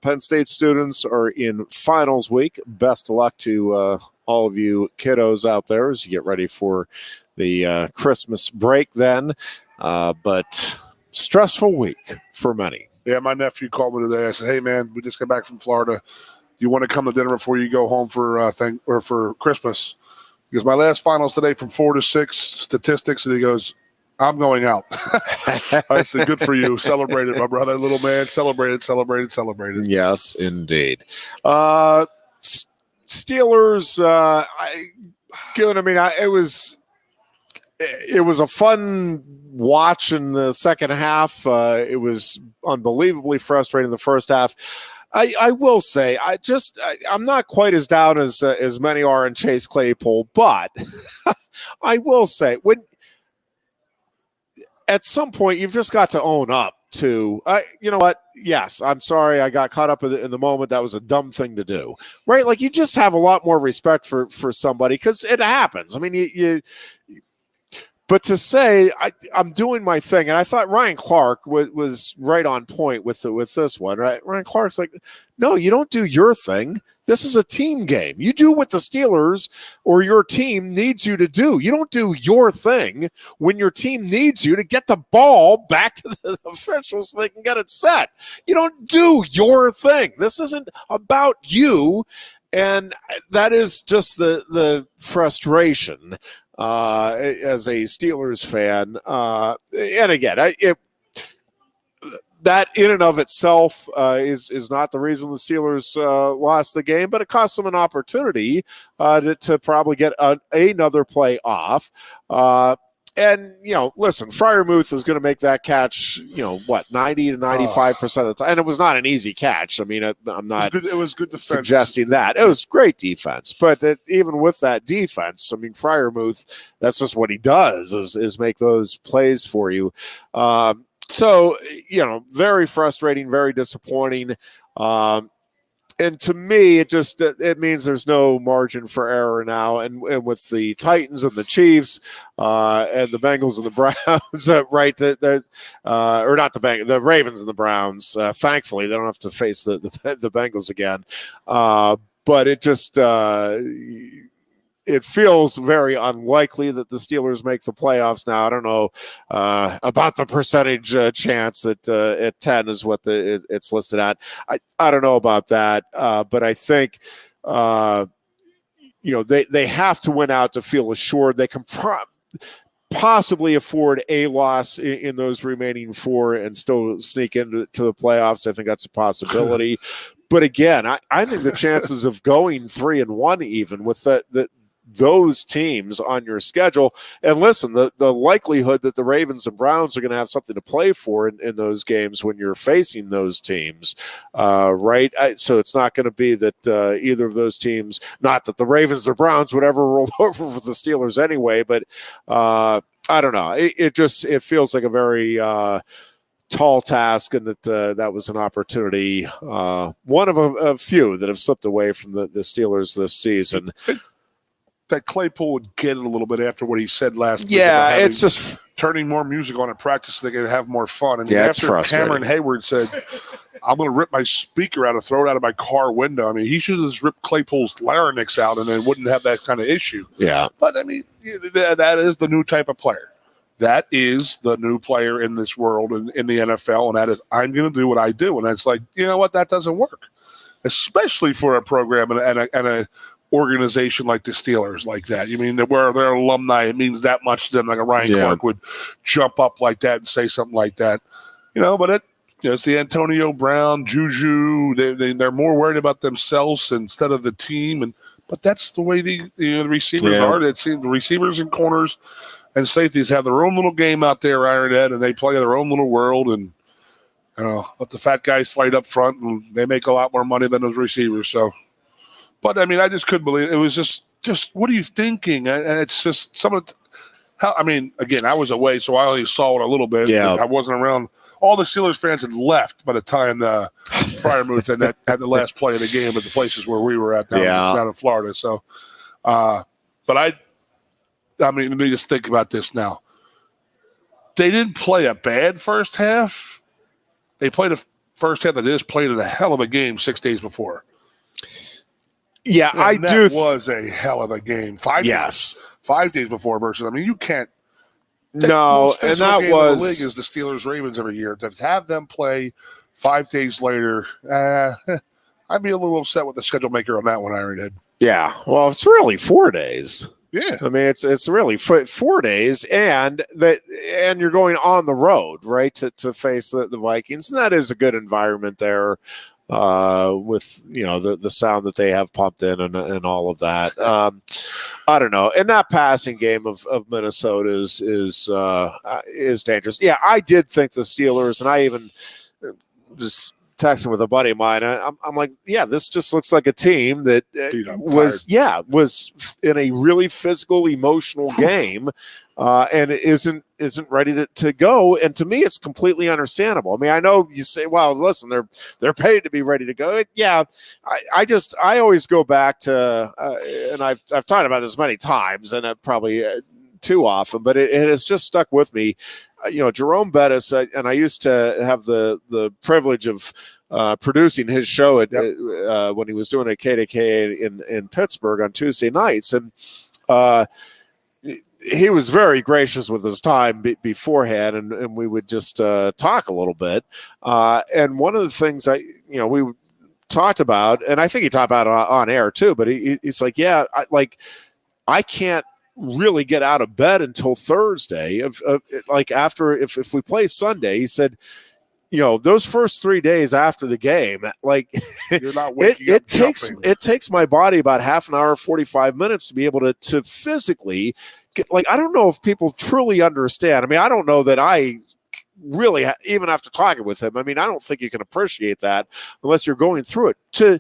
Penn State students are in finals week. Best of luck to all of you kiddos out there as you get ready for the Christmas break then. But stressful week for many. Yeah, my nephew called me today. I said, hey, man, we just got back from Florida. Do you want to come to dinner before you go home for Christmas? Because my last finals today from 4 to 6 statistics, and he goes, I'm going out. I said, good for you. Celebrate it, my brother, little man. Celebrate it. Yes, indeed. Steelers, it was a fun watch in the second half. It was unbelievably frustrating in the first half. I will say, I'm not quite as down as many are in Chase Claypool, but I will say, at some point you've just got to own up to, you know what? Yes, I'm sorry, I got caught up in the moment. That was a dumb thing to do, right? Like, you just have a lot more respect for somebody because it happens. I mean, you but to say I'm doing my thing, and I thought Ryan Clark was right on point with this one, right? Ryan Clark's like, no, you don't do your thing. This is a team game. You do what the Steelers or your team needs you to do. You don't do your thing when your team needs you to get the ball back to the officials so they can get it set. You don't do your thing. This isn't about you, and that is just the frustration. As a Steelers fan, and again, that in and of itself is not the reason the Steelers lost the game, but it cost them an opportunity to probably get another play off. And, listen, Freiermuth is going to make that catch, 90 to 95% of the time. And it was not an easy catch. I mean, I'm not it was good defense. Suggesting that. It was great defense. But even with that defense, I mean, Freiermuth, that's just what he does is make those plays for you. So, very frustrating, very disappointing. And to me, it means there's no margin for error now. And with the Titans and the Chiefs and the Bengals and the Browns, right? Or not the Bengals, the Ravens and the Browns. Thankfully, they don't have to face the Bengals again. But it just it feels very unlikely that the Steelers make the playoffs now. I don't know about the percentage chance at 10 is what it's listed at. I don't know about that, but I think they have to win out to feel assured. They can possibly afford a loss in those remaining 4 and still sneak into the playoffs. I think that's a possibility. But again, I think the chances of going 3-1 even with those teams on your schedule, and listen, the likelihood that the Ravens and Browns are going to have something to play for in those games when you're facing those teams, right? So it's not going to be that either of those teams, not that the Ravens or Browns would ever roll over for the Steelers anyway, but I don't know. It feels like a very tall task, and that was an opportunity, one of a few that have slipped away from the Steelers this season. that Claypool would get it a little bit after what he said last week. Yeah, it's just turning more music on at practice so they can have more fun. And it's after frustrating. Cameron Hayward said, I'm going to rip my speaker out and throw it out of my car window. I mean, he should have just ripped Claypool's larynx out and then wouldn't have that kind of issue. Yeah. But, I mean, that is the new type of player. That is the new player in this world in the NFL, and that is I'm going to do what I do. And it's like, you know what? That doesn't work, especially for a program and a organization like the Steelers like that. You mean where they're alumni, it means that much to them, like a Ryan Clark would jump up like that and say something like that. But it's the Antonio Brown, Juju. They're more worried about themselves instead of the team. But that's the way the receivers are. It seems the receivers and corners and safeties have their own little game out there, Ironhead, and they play their own little world. And let the fat guys fight up front, and they make a lot more money than those receivers. So. But, I mean, I just couldn't believe it. It was just what are you thinking? And it's just some of how. I mean, again, I was away, so I only saw it a little bit. Yeah. I wasn't around. All the Steelers fans had left by the time the Freiermuth and that had the last play of the game at the places where we were at down in Florida. So, but I mean, let me just think about this now. They didn't play a bad first half. They played a first half that they just played a hell of a game 6 days before. Yeah, and I do. That was a hell of a game. 5 days before versus. I mean, you can't. No, and that game was in the league is the Steelers Ravens every year. To have them play 5 days later, I'd be a little upset with the schedule maker on that one, Ironhead. Yeah, well, it's really 4 days. Yeah, I mean it's really 4 days, and you're going on the road, right, to face the Vikings, and that is a good environment there. With the sound that they have pumped in and all of that. I don't know. And that passing game of Minnesota is dangerous. Yeah, I did think the Steelers, and I even just texting with a buddy of mine. I'm like, yeah, this just looks like a team that was in a really physical, emotional game. And it isn't ready to go. And to me, it's completely understandable. I mean, I know you say, well, listen, they're paid to be ready to go. Yeah, I always go back to, and I've talked about this many times, and probably too often, but it has just stuck with me. Jerome Bettis, and I used to have the privilege of producing his show at, when he was doing a KDK in Pittsburgh on Tuesday nights, and he was very gracious with his time beforehand, and we would just talk a little bit. And one of the things we talked about, and I think he talked about it on air too, but he's like, yeah, I can't really get out of bed until Thursday. After if we play Sunday, he said, those first 3 days after the game, you're not waking up it takes my body about half an hour, 45 minutes to be able to physically get, I don't know if people truly understand. I mean, I don't know that I really, even after talking with him, I mean, I don't think you can appreciate that unless you're going through it. To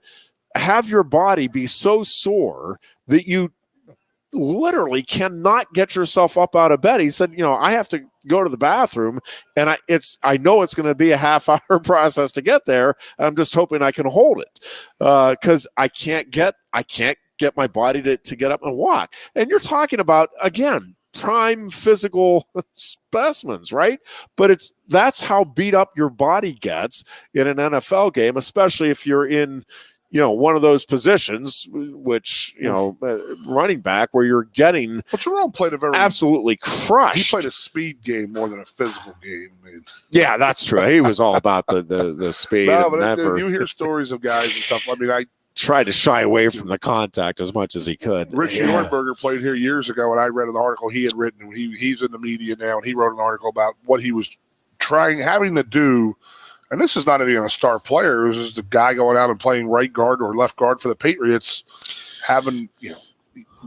have your body be so sore that you literally cannot get yourself up out of bed. He said, I have to go to the bathroom, and I know it's going to be a half-hour process to get there. And I'm just hoping I can hold it because I can't get my body to get up and walk. And you're talking about, again, prime physical specimens, right? But that's how beat up your body gets in an NFL game, especially if you're in one of those positions, which, running back, where you're getting Jerome played absolutely crushed. He played a speed game more than a physical game. Man. Yeah, that's true. He was all about the speed. No, but you hear stories of guys and stuff. I mean, I tried to shy away from the contact as much as he could. Rich Yornberger played here years ago, and I read an article he had written. He's in the media now, and he wrote an article about what he was having to do. And this is not even a star player. It was just a guy going out and playing right guard or left guard for the Patriots, having,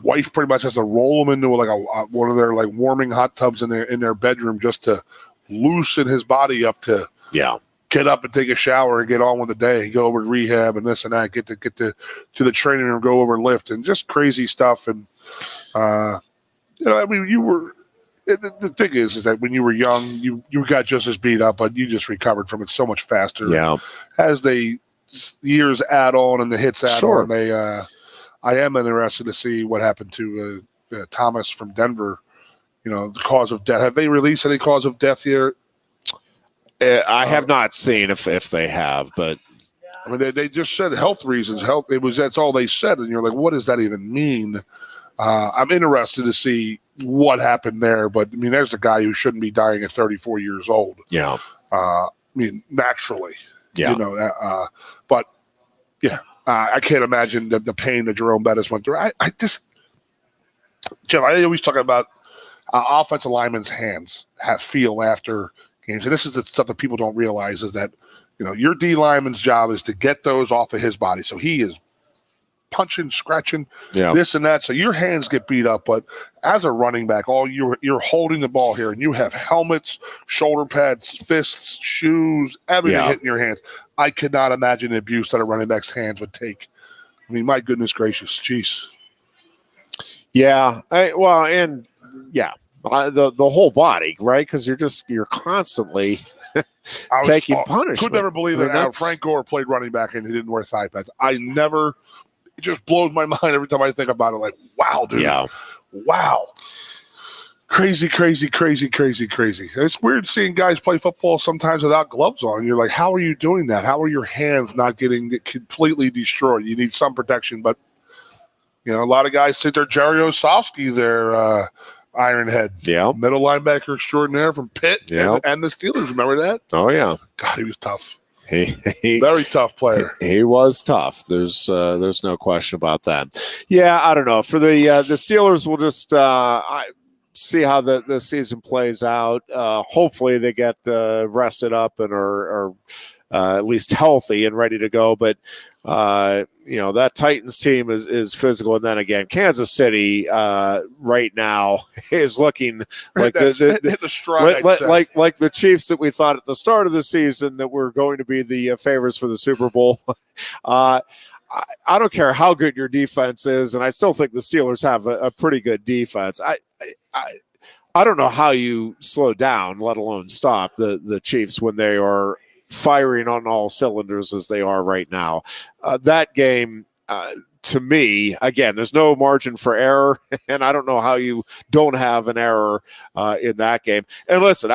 wife pretty much has to roll him into one of their warming hot tubs in their bedroom just to loosen his body up to get up and take a shower and get on with the day, go over to rehab and this and that, get to the training room, go over and lift, and just crazy stuff. And I mean, you were. The thing is that when you were young, you got just as beat up, but you just recovered from it so much faster. Yeah. As the years add on and the hits add on, I am interested to see what happened to Thomas from Denver. The cause of death. Have they released any cause of death here? I have not seen if they have, but I mean, they just said health reasons. That's all they said, and you're like, what does that even mean? I'm interested to see what happened there, but I mean, there's a guy who shouldn't be dying at 34 years old. Yeah. I mean, naturally. Yeah. But yeah, I can't imagine the pain that Jerome Bettis went through. I just, Jeff, I always talk about offensive linemen's hands feel after games, and this is the stuff that people don't realize is that your D lineman's job is to get those off of his body. So he is punching, scratching, this and that. So your hands get beat up, but as a running back, you're holding the ball here, and you have helmets, shoulder pads, fists, shoes, everything hitting your hands. I could not imagine the abuse that a running back's hands would take. I mean, my goodness gracious, jeez. Yeah, the whole body, right? Because you're constantly taking punishment. Could never believe that Frank Gore played running back and he didn't wear thigh pads. It just blows my mind every time I think about it. Like, wow, dude. Yeah. Wow. Crazy, crazy, crazy, crazy, crazy. And it's weird seeing guys play football sometimes without gloves on. You're like, how are you doing that? How are your hands not getting completely destroyed? You need some protection, but a lot of guys sit there. Jerry Osofsky there, Ironhead. Yeah. Middle linebacker extraordinaire from Pitt and the Steelers. Remember that? Oh, yeah. God, he was tough. He very tough player. He was tough. There's no question about that. Yeah, I don't know. For the Steelers, we'll just see how the season plays out. Hopefully they get rested up and are at least healthy and ready to go. But that Titans team is physical. And then again, Kansas City right now is looking like the stride, like the Chiefs that we thought at the start of the season that were going to be the favorites for the Super Bowl. I don't care how good your defense is, and I still think the Steelers have a pretty good defense. I don't know how you slow down, let alone stop the Chiefs when they are firing on all cylinders as they are right now. That game, to me, again, there's no margin for error, and I don't know how you don't have an error in that game. And listen,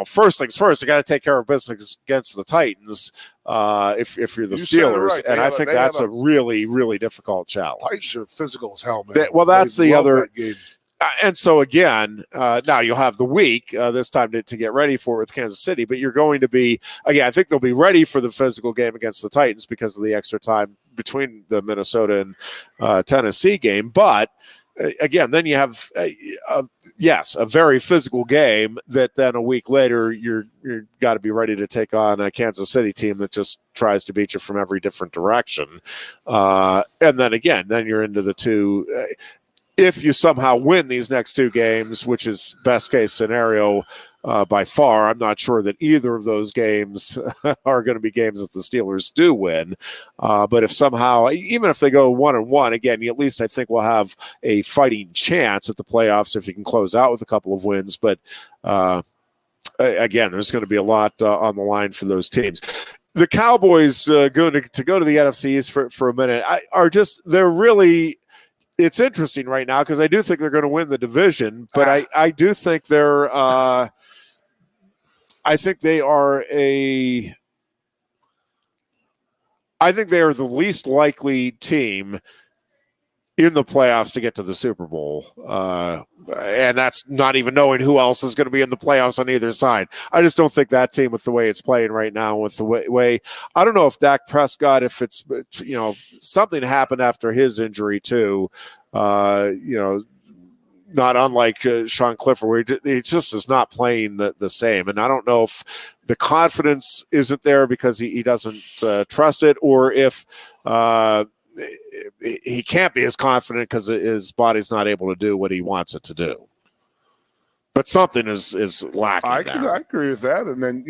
first things first, you got to take care of business against the Titans if you're the Steelers, right. And I think that's a really, really difficult challenge. Titans are physical as hell, man. That's the other game. And so again, now you'll have the week this time to get ready for it with Kansas City, but you're going to be, again, I think they'll be ready for the physical game against the Titans because of the extra time between the Minnesota and Tennessee game. But again, then you have, a very physical game that then a week later you're got to be ready to take on a Kansas City team that just tries to beat you from every different direction. And then again, then you're into the two. If you somehow win these next two games, which is best case scenario by far, I'm not sure that either of those games are going to be games that the Steelers do win. But if somehow, even if they go 1-1, again, at least I think we'll have a fighting chance at the playoffs if you can close out with a couple of wins. But again, there's going to be a lot on the line for those teams. The Cowboys, going to go to the NFC East for a minute, they're really. It's interesting right now because I do think they're going to win the division, but I do think they're I think they are the least likely team in the playoffs to get to the Super Bowl. And that's not even knowing who else is going to be in the playoffs on either side. I just don't think that team, with the way it's playing right now, with the way I don't know if Dak Prescott, if it's, something happened after his injury too, not unlike Sean Clifford, where he just is not playing the same. And I don't know if the confidence isn't there because he doesn't trust it, or if he can't be as confident because his body's not able to do what he wants it to do. But something is lacking there. I agree with that. And then,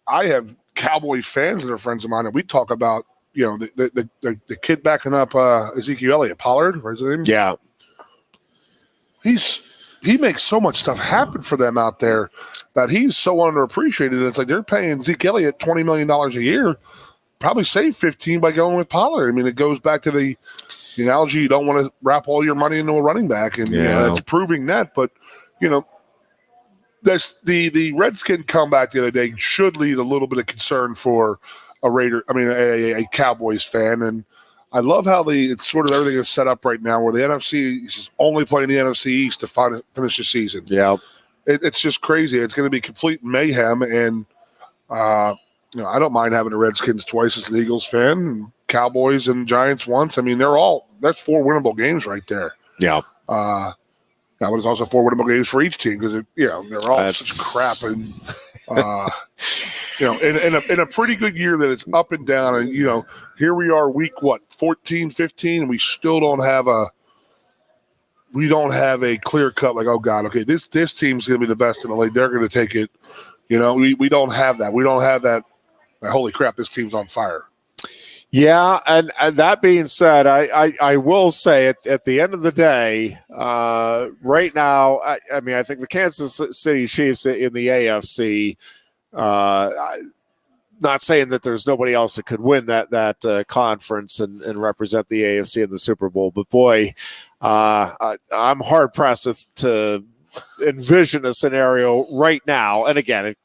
I have Cowboy fans that are friends of mine, and we talk about, the kid backing up Ezekiel Elliott, Pollard, where's his name? Yeah. He makes so much stuff happen for them out there that he's so underappreciated. It's like they're paying Zeke Elliott $20 million a year. Probably save 15 by going with Pollard. I mean, it goes back to the the analogy, you don't want to wrap all your money into a running back, and it's proving that. But that's the Redskin comeback the other day should lead a little bit of concern for a Cowboys fan. And I love how it's sort of everything is set up right now, where the NFC is only playing the NFC East to finish the season. Yeah, it's just crazy. It's going to be complete mayhem, and I don't mind having the Redskins twice as an Eagles fan, and Cowboys and Giants once. I mean, that's 4 winnable games right there. Yeah. That was also 4 winnable games for each team because they're all such crap, and in a pretty good year that it's up and down, and here we are week 14, 15, and we still don't have a clear cut like, oh God, okay, this team's going to be the best in the league. They're going to take it. We don't have that. We don't have that. Holy crap, this team's on fire. Yeah, and that being said, I will say at the end of the day, right now, I think the Kansas City Chiefs in the AFC, not saying that there's nobody else that could win that conference and represent the AFC in the Super Bowl, but boy, I'm hard-pressed to envision a scenario right now, and again, it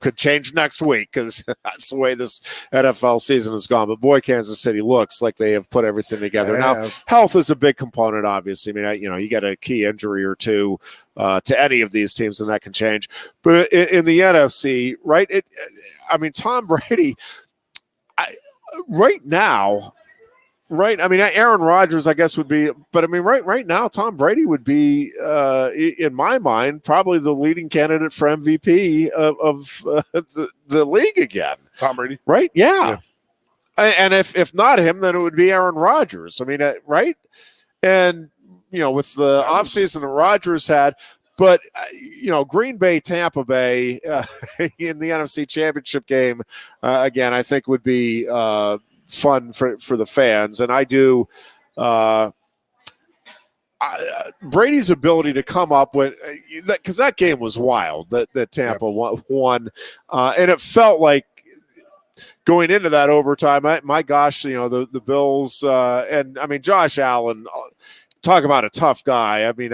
could change next week because that's the way this NFL season has gone. But boy, Kansas City looks like they have put everything together. Now, health is a big component, obviously. I mean, you get a key injury or two to any of these teams, and that can change. But in the NFC, right? Tom Brady, right now. Right. I mean, Aaron Rodgers, I guess, would be, but I mean, right now, Tom Brady would be, in my mind, probably the leading candidate for MVP of the league again. Tom Brady, right? Yeah. And if not him, then it would be Aaron Rodgers. I mean, right? And with the offseason that Rodgers had, but Green Bay, Tampa Bay in the NFC Championship game again, I think would be fun for the fans. And I do Brady's ability to come up with that, because that game was wild that Tampa won, and it felt like going into that overtime, my gosh, the Bills and I mean Josh Allen, talk about a tough guy. I mean,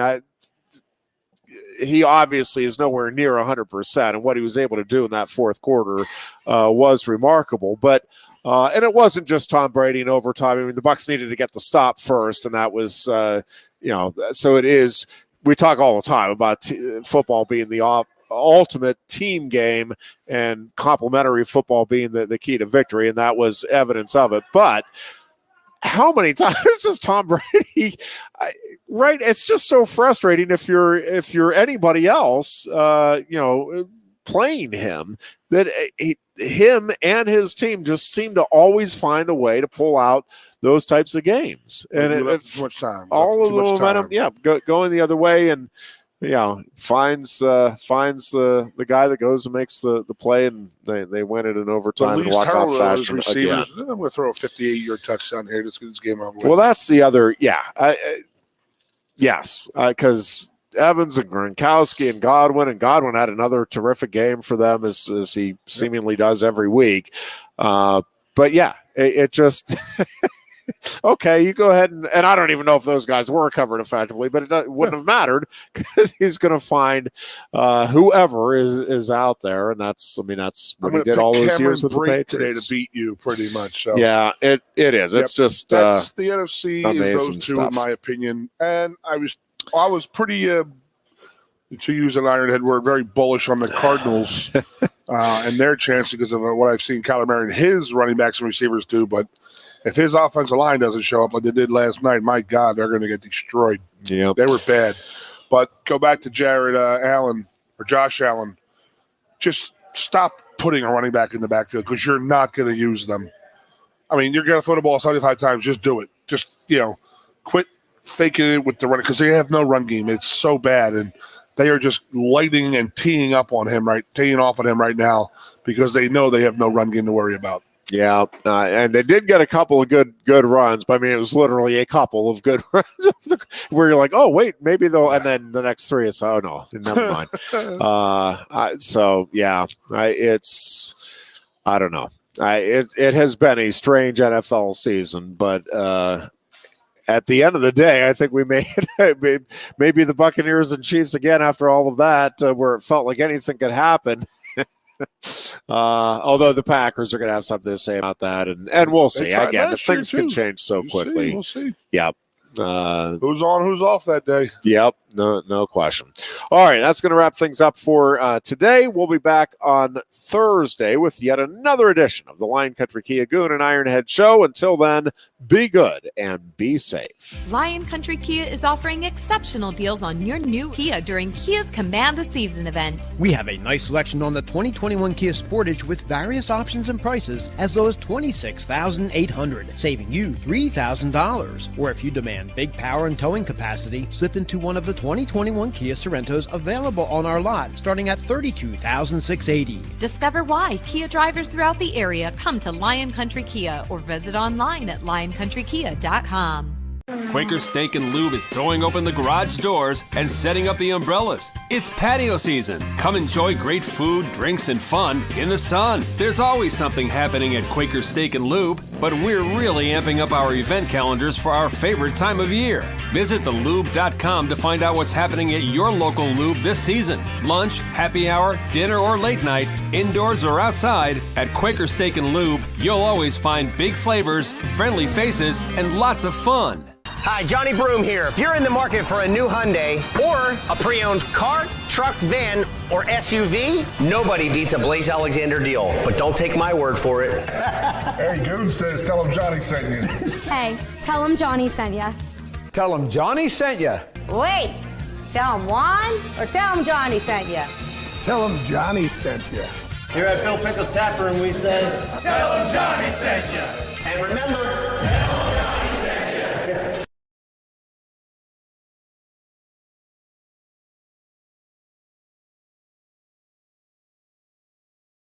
he obviously is nowhere near 100%, and what he was able to do in that fourth quarter was remarkable. But and it wasn't just Tom Brady in overtime. I mean, the Bucs needed to get the stop first, and that was, so it is. We talk all the time about football being the ultimate team game and complementary football being the key to victory, and that was evidence of it. But how many times does Tom Brady? Right, it's just so frustrating if you're anybody else, playing him, that him and his team just seem to always find a way to pull out those types of games, and too much time. All of the momentum, going the other way, and finds the guy that goes and makes the play, and they win it in overtime and walk off fashion again. I'm going to throw a 58-yard touchdown here just get this game over with. Well, that's the other, yes, because Evans and Gronkowski and Godwin had another terrific game for them as he seemingly does every week. But it just okay, you go ahead and I don't even know if those guys were covered effectively, but it wouldn't have mattered because he's going to find whoever is out there, and that's what he did all those years with the Patriots today to beat you, pretty much. So. Yeah, it is. Yep. It's just that's the NFC is those two, stuff. in my opinion, and I was pretty, to use an Ironhead word, very bullish on the Cardinals and their chance because of what I've seen Kyler Murray and his running backs and receivers do. But if his offensive line doesn't show up like they did last night, my God, they're going to get destroyed. Yeah, they were bad. But go back to Josh Allen. Just stop putting a running back in the backfield because you're not going to use them. I mean, you're going to throw the ball 75 times. Just do it. Just, quit faking it with the run because they have no run game. It's so bad, and they are just lighting and teeing off on him right now because they know they have no run game to worry about. Yeah, and they did get a couple of good runs, but I mean, it was literally a couple of good runs where you're like, oh wait, maybe they'll, and then the next three is, oh no, never mind. I don't know. It has been a strange NFL season, but at the end of the day, I think we made maybe the Buccaneers and Chiefs again after all of that, where it felt like anything could happen. Although the Packers are going to have something to say about that, and we'll see. Again, things can change so quickly. We'll see. Yep. Who's on, who's off that day? Yep, no question. All right, that's going to wrap things up for today. We'll be back on Thursday with yet another edition of the Lion Country Kia Goon and Ironhead Show. Until then, be good and be safe. Lion Country Kia is offering exceptional deals on your new Kia during Kia's Command the Season event. We have a nice selection on the 2021 Kia Sportage with various options and prices as low as $26,800, saving you $3,000. Or if you demand big power and towing capacity, slip into one of the 2021 Kia Sorrentos available on our lot, starting at $32,680. Discover why Kia drivers throughout the area come to Lion Country Kia or visit online at lioncountrykia.com. Quaker Steak and Lube is throwing open the garage doors and setting up the umbrellas. It's patio season. Come enjoy great food, drinks, and fun in the sun. There's always something happening at Quaker Steak and Lube, but we're really amping up our event calendars for our favorite time of year. Visit thelube.com to find out what's happening at your local lube this season. Lunch, happy hour, dinner, or late night, indoors or outside, at Quaker Steak and Lube, you'll always find big flavors, friendly faces, and lots of fun. Hi, Johnny Broom here. If you're in the market for a new Hyundai or a pre-owned car, truck, van, or SUV, nobody beats a Blaze Alexander deal. But don't take my word for it. Hey, Goon says tell him Johnny sent you. Hey, tell him Johnny sent ya. Tell him Johnny sent you. Wait, tell him Juan or tell him Johnny sent you? Tell him Johnny sent you. Here at Bill Pickle's Tap Room, we say, Tell him Johnny sent you. And remember,